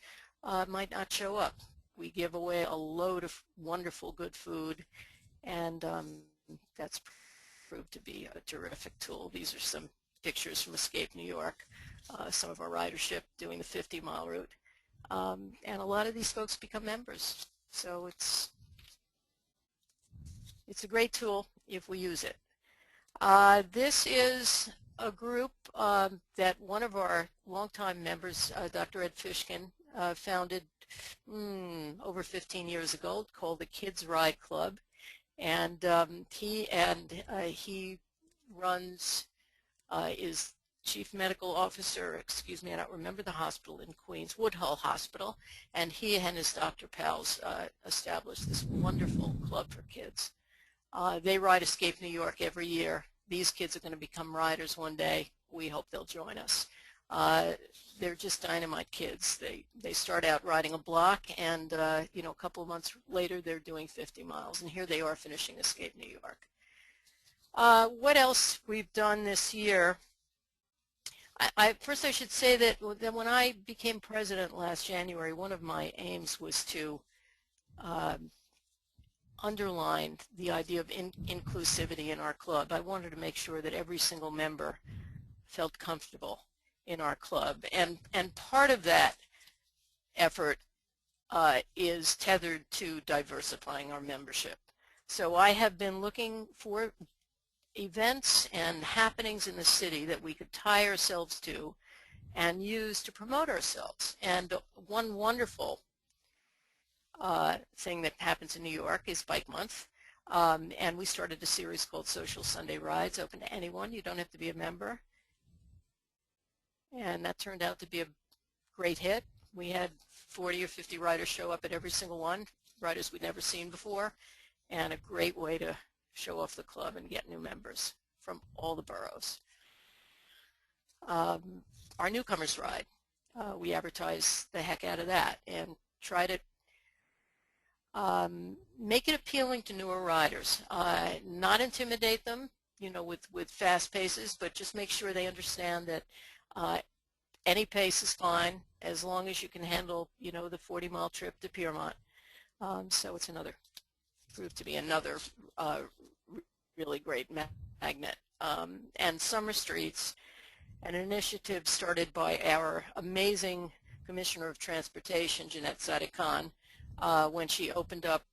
might not show up. We give away a load of wonderful good food, and that's proved to be a terrific tool. These are some pictures from Escape New York, some of our ridership doing the 50-mile route. And a lot of these folks become members. So it's a great tool if we use it. This is a group that one of our longtime members, Dr. Ed Fishkin, founded over 15 years ago, called the Kids Ride Club. And he runs, is chief medical officer, I don't remember the hospital in Queens, Woodhull Hospital, and he and his doctor pals established this wonderful club for kids. They ride Escape New York every year. These kids are going to become riders one day. We hope they'll join us. They're just dynamite kids. They start out riding a block, and a couple of months later they're doing 50 miles, and here they are finishing Escape New York. What else we've done this year? First I should say that when I became president last January, one of my aims was to underline the idea of inclusivity in our club. I wanted to make sure that every single member felt comfortable in our club, and part of that effort is tethered to diversifying our membership. So I have been looking for events and happenings in the city that we could tie ourselves to and use to promote ourselves. And one wonderful thing that happens in New York is Bike Month, and we started a series called Social Sunday Rides, open to anyone. You don't have to be a member. And that turned out to be a great hit. We had 40 or 50 riders show up at every single one, riders we'd never seen before, and a great way to show off the club and get new members from all the boroughs. Our newcomers ride, we advertise the heck out of that and try to make it appealing to newer riders, not intimidate them, with fast paces, but just make sure they understand that any pace is fine as long as you can handle, the 40-mile trip to Piermont. So it's proved to be another really great magnet. And Summer Streets, an initiative started by our amazing Commissioner of Transportation, Jeanette Sadiq-Khan, when she opened up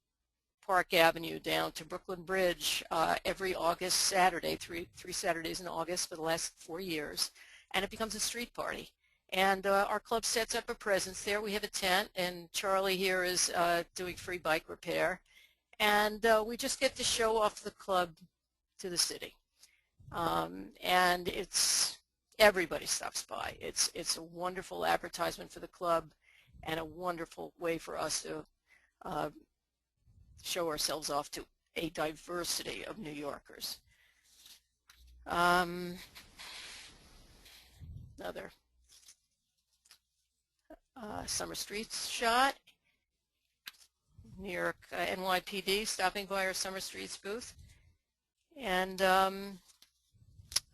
Park Avenue down to Brooklyn Bridge every August Saturday, three Saturdays in August for the last 4 years. And it becomes a street party. And our club sets up a presence there. We have a tent, and Charlie here is doing free bike repair. And we just get to show off the club to the city. And everybody stops by. It's a wonderful advertisement for the club and a wonderful way for us to show ourselves off to a diversity of New Yorkers. Another Summer Streets shot. New York NYPD stopping by our Summer Streets booth. And I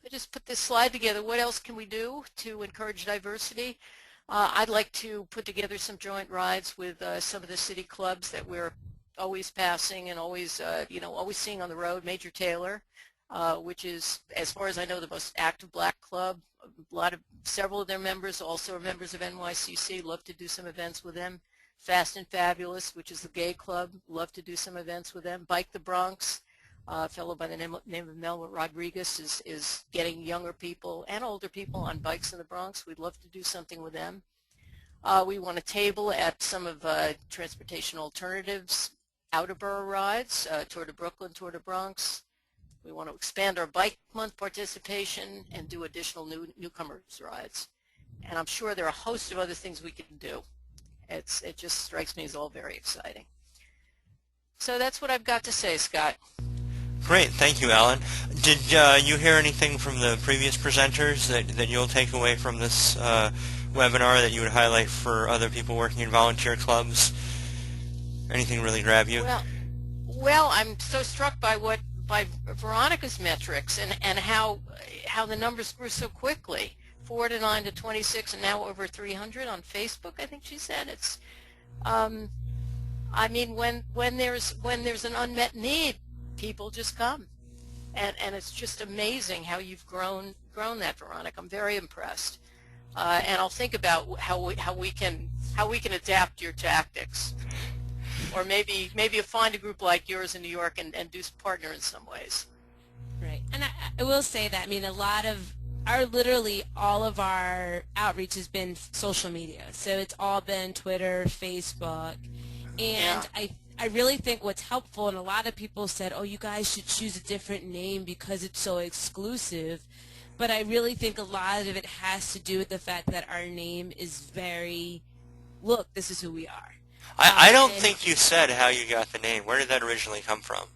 just put this slide together. What else can we do to encourage diversity? I'd like to put together some joint rides with some of the city clubs that we're always passing and always, always seeing on the road. Major Taylor, which is, as far as I know, the most active black club. Several of their members also are members of NYCC. Love to do some events with them. Fast and Fabulous, which is the gay club. Love to do some events with them. Bike the Bronx, a fellow by the name of Mel Rodriguez is getting younger people and older people on bikes in the Bronx. We'd love to do something with them. We want a table at some of Transportation Alternatives outer borough rides, Tour de Brooklyn, Tour de Bronx. We want to expand our Bike Month participation and do additional newcomers rides. And I'm sure there are a host of other things we can do. It just strikes me as all very exciting. So that's what I've got to say, Scott. Great, thank you, Alan. Did you hear anything from the previous presenters that you'll take away from this webinar that you would highlight for other people working in volunteer clubs? Anything really grab you? Well, I'm so struck by Veronica's metrics and how the numbers grew so quickly. 4 to 9 to 26 and now over 300 on Facebook, I think she said. It's I mean, when there's an unmet need, people just come, and it's just amazing how you've grown that, Veronica. I'm very impressed, and I'll think about how we can adapt your tactics, or maybe find a group like yours in New York and do partner in some ways. Right, and I will say that, I mean, literally all of our outreach has been social media. So it's all been Twitter, Facebook, and yeah. I really think what's helpful, and a lot of people said, oh, you guys should choose a different name because it's so exclusive, but I really think a lot of it has to do with the fact that our name is very, look, this is who we are. I don't think you said how you got the name. Where did that originally come from?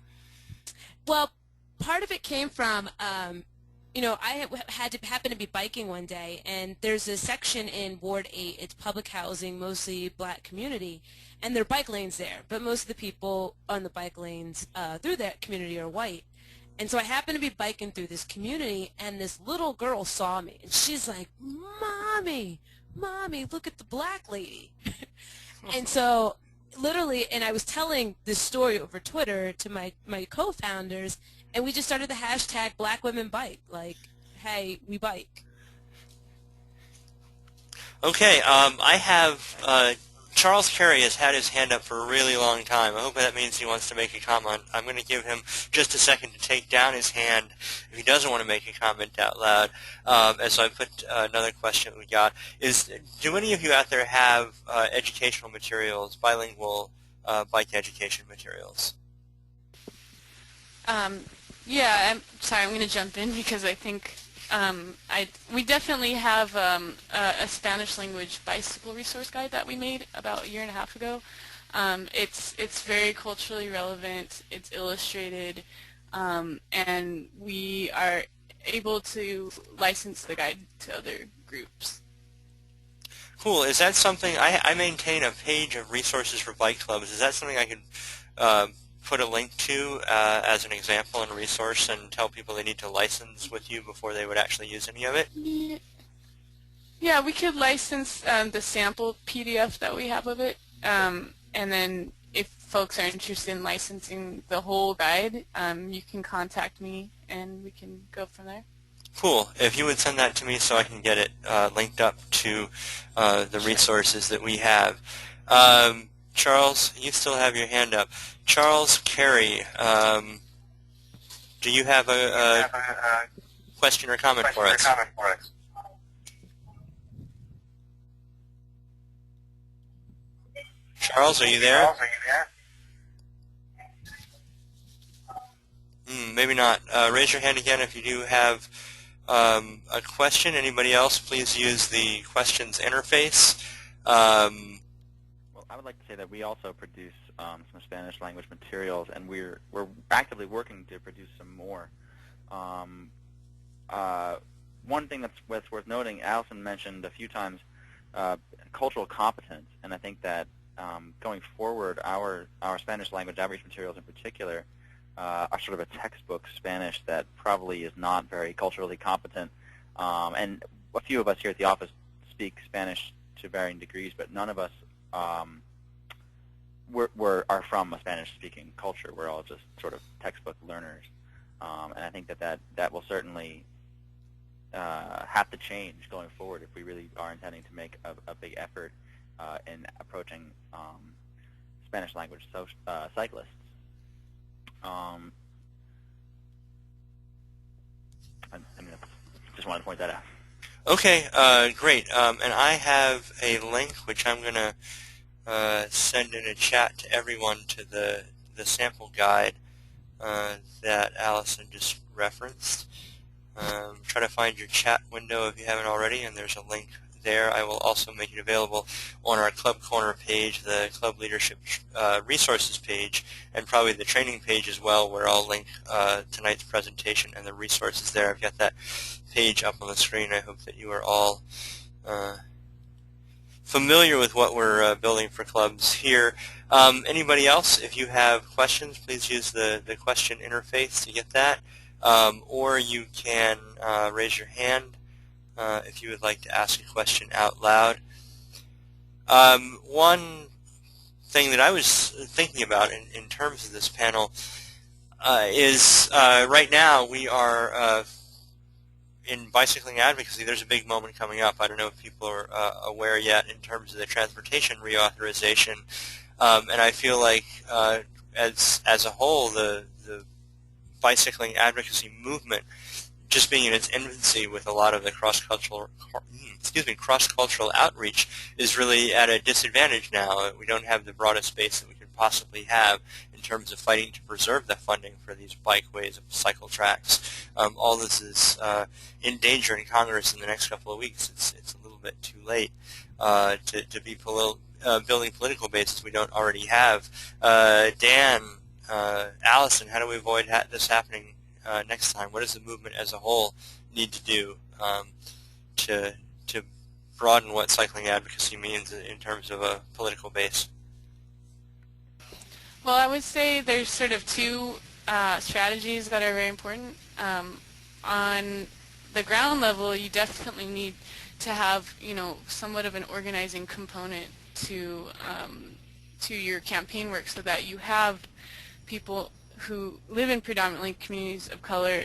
Well, part of it came from I had to happen to be biking one day, and there's a section in Ward 8. It's public housing, mostly black community, and there are bike lanes there. But most of the people on the bike lanes through that community are white. And so I happened to be biking through this community, and this little girl saw me, and she's like, Mommy, look at the black lady. And so literally, and I was telling this story over Twitter to my co-founders, and we just started the hashtag Black Women Bike, like, hey, we bike. Okay, I have Charles Carey has had his hand up for a really long time. I hope that means he wants to make a comment. I'm going to give him just a second to take down his hand if he doesn't want to make a comment out loud. As I put another question we got is, do any of you out there have educational materials, bilingual bike education materials? Yeah, I'm sorry, I'm going to jump in because I think we definitely have a Spanish language bicycle resource guide that we made about a year and a half ago. It's very culturally relevant, it's illustrated, and we are able to license the guide to other groups. Cool. Is that something, I maintain a page of resources for bike clubs. Is that something I could put a link to as an example and resource and tell people they need to license with you before they would actually use any of it? Yeah, we could license the sample PDF that we have of it, and then if folks are interested in licensing the whole guide, you can contact me and we can go from there. Cool. If you would send that to me so I can get it linked up to the resources that we have. Charles, you still have your hand up. Charles Carey, do you have a question or comment for us? Charles, are you there? Maybe not. Raise your hand again if you do have a question. Anybody else, please use the questions interface. Well, I would like to say that we also produce some Spanish language materials, and we're actively working to produce some more. One thing that's worth noting, Allison mentioned a few times cultural competence, and I think that going forward, our Spanish language outreach materials in particular are sort of a textbook Spanish that probably is not very culturally competent. And a few of us here at the office speak Spanish to varying degrees, but none of us are from a Spanish-speaking culture. We're all just sort of textbook learners. And I think that will certainly have to change going forward if we really are intending to make a big effort in approaching Spanish language cyclists. I just wanted to point that out. Okay, great. And I have a link which I'm going to send in a chat to everyone to the sample guide that Allison just referenced. Try to find your chat window if you haven't already, and there's a link there. I will also make it available on our Club Corner page, the Club Leadership Resources page, and probably the training page as well, where I'll link tonight's presentation and the resources there. I've got that page up on the screen. I hope that you are all familiar with what we're building for clubs here. Anybody else, if you have questions, please use the question interface to get that, or you can raise your hand if you would like to ask a question out loud. One thing that I was thinking about in terms of this panel is right now we are in bicycling advocacy. There's a big moment coming up. I don't know if people are aware yet in terms of the transportation reauthorization, and I feel like as a whole the bicycling advocacy movement, just being in its infancy with a lot of the cross-cultural outreach, is really at a disadvantage now. We don't have the broadest base that we could possibly have in terms of fighting to preserve the funding for these bikeways and cycle tracks. All this is in danger in Congress in the next couple of weeks. It's a little bit too late to be building political bases we don't already have. Dan, Allison, how do we avoid this happening next time? What does the movement as a whole need to do to broaden what cycling advocacy means in terms of a political base? Well, I would say there's sort of two strategies that are very important. On the ground level, you definitely need to have, somewhat of an organizing component to your campaign work, so that you have people who live in predominantly communities of color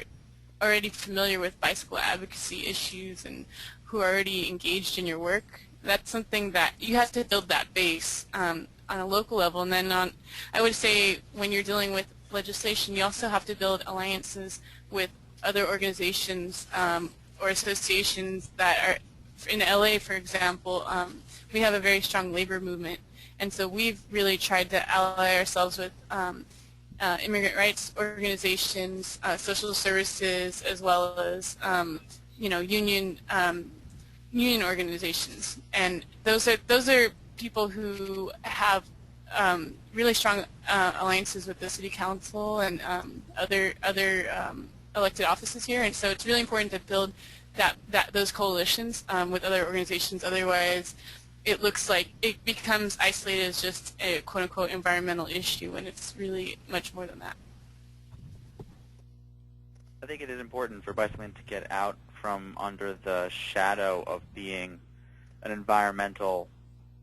already familiar with bicycle advocacy issues and who are already engaged in your work. That's something that you have to build that base on a local level. And then I would say when you're dealing with legislation, you also have to build alliances with other organizations or associations that are, in LA, for example, we have a very strong labor movement. And so we've really tried to ally ourselves with immigrant rights organizations, social services, as well as union organizations. And those are people who have really strong alliances with the city council and other elected offices here. And so it's really important to build those coalitions with other organizations. Otherwise, it looks like it becomes isolated as just a quote-unquote environmental issue, and it's really much more than that. I think it is important for bicycling to get out from under the shadow of being an environmental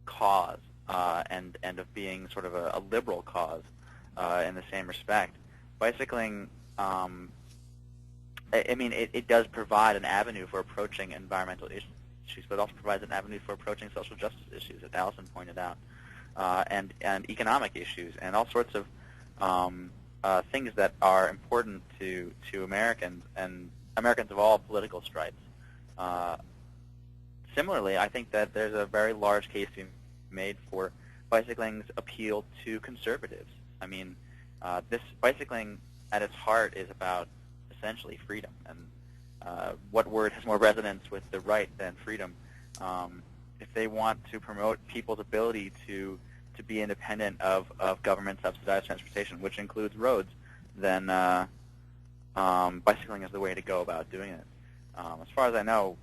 cause and of being sort of a liberal cause in the same respect. Bicycling, it does provide an avenue for approaching environmental issues, but it also provides an avenue for approaching social justice issues, as Allison pointed out, and economic issues, and all sorts of things that are important to Americans and Americans of all political stripes. Similarly, I think that there's a very large case to be made for bicycling's appeal to conservatives. I mean, this bicycling at its heart is about essentially freedom, and what word has more resonance with the right than freedom? If they want to promote people's ability to be independent of government-subsidized transportation, which includes roads, then bicycling is the way to go about doing it. As far as I know,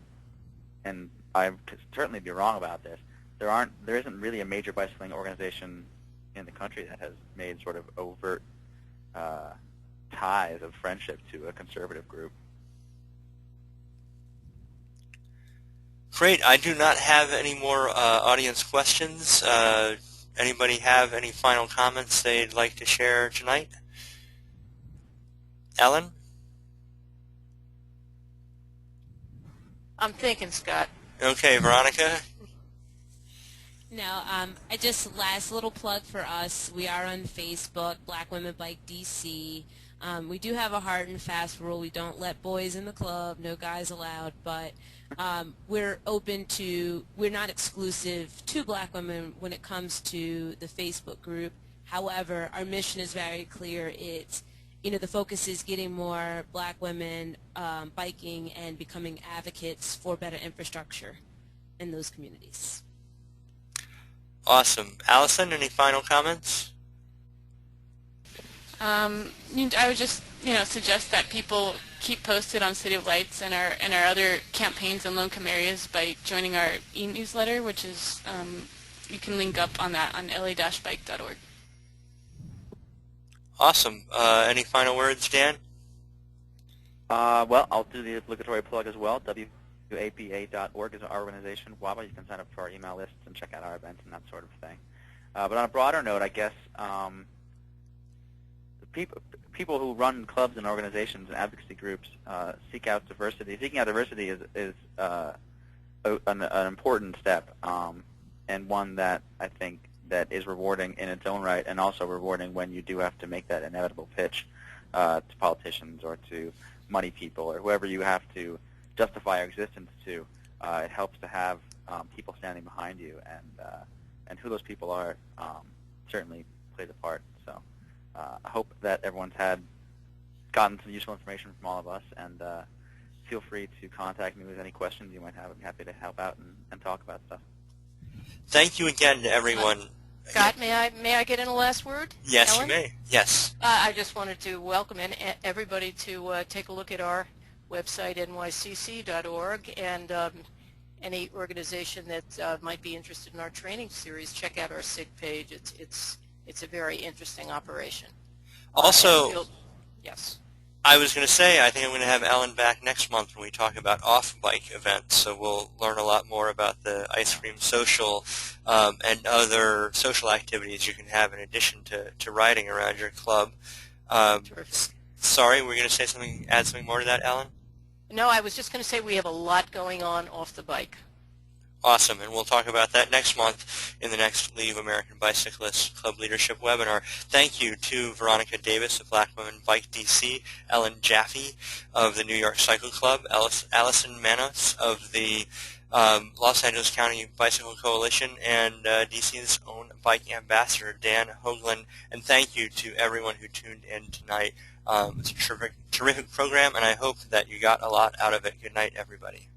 and I could certainly be wrong about this, there isn't really a major bicycling organization in the country that has made sort of overt ties of friendship to a conservative group. Great. I do not have any more audience questions. Anybody have any final comments they'd like to share tonight? Ellen? I'm thinking, Scott. Okay, Veronica? No, I just, last little plug for us. We are on Facebook, Black Women Bike DC. We do have a hard and fast rule. We don't let boys in the club, no guys allowed, but we're not exclusive to Black women when it comes to the Facebook group. However, our mission is very clear. The focus is getting more Black women biking and becoming advocates for better infrastructure in those communities. Awesome. Allison, any final comments? I would just suggest that people keep posted on City of Lights and our other campaigns in low-income areas by joining our e-newsletter, which is you can link up on that on la-bike.org. Awesome. Any final words, Dan? Well, I'll do the obligatory plug as well. WAPA.org is our organization. WABA, you can sign up for our email lists and check out our events and that sort of thing. But on a broader note, I guess people who run clubs and organizations and advocacy groups seek out diversity. Seeking out diversity is an important step, and one that I think that is rewarding in its own right, and also rewarding when you do have to make that inevitable pitch to politicians or to money people or whoever you have to justify your existence to. It helps to have people standing behind you, and who those people are certainly plays a part. So I hope that everyone's gotten some useful information from all of us, and feel free to contact me with any questions you might have. I'm happy to help out and talk about stuff. Thank you again to everyone Scott, may I get in a last word? Yes, Ellen? you may. Yes. I just wanted to welcome everybody to take a look at our website, nycc.org, and any organization that might be interested in our training series, check out our SIG page. It's a very interesting operation. Also, yes. I was going to say, I think I'm going to have Ellen back next month when we talk about off-bike events, so we'll learn a lot more about the Ice Cream Social and other social activities you can have in addition to riding around your club. Sorry, were you going to say something, add something more to that, Ellen? No, I was just going to say we have a lot going on off the bike. Awesome, and we'll talk about that next month in the next League of American Bicyclists Club Leadership webinar. Thank you to Veronica Davis of Black Women Bike DC, Ellen Jaffe of the New York Cycle Club, Allison Manos of the Los Angeles County Bicycle Coalition, and DC's own bike ambassador, Dan Hoagland. And thank you to everyone who tuned in tonight. It's a terrific program, and I hope that you got a lot out of it. Good night, everybody.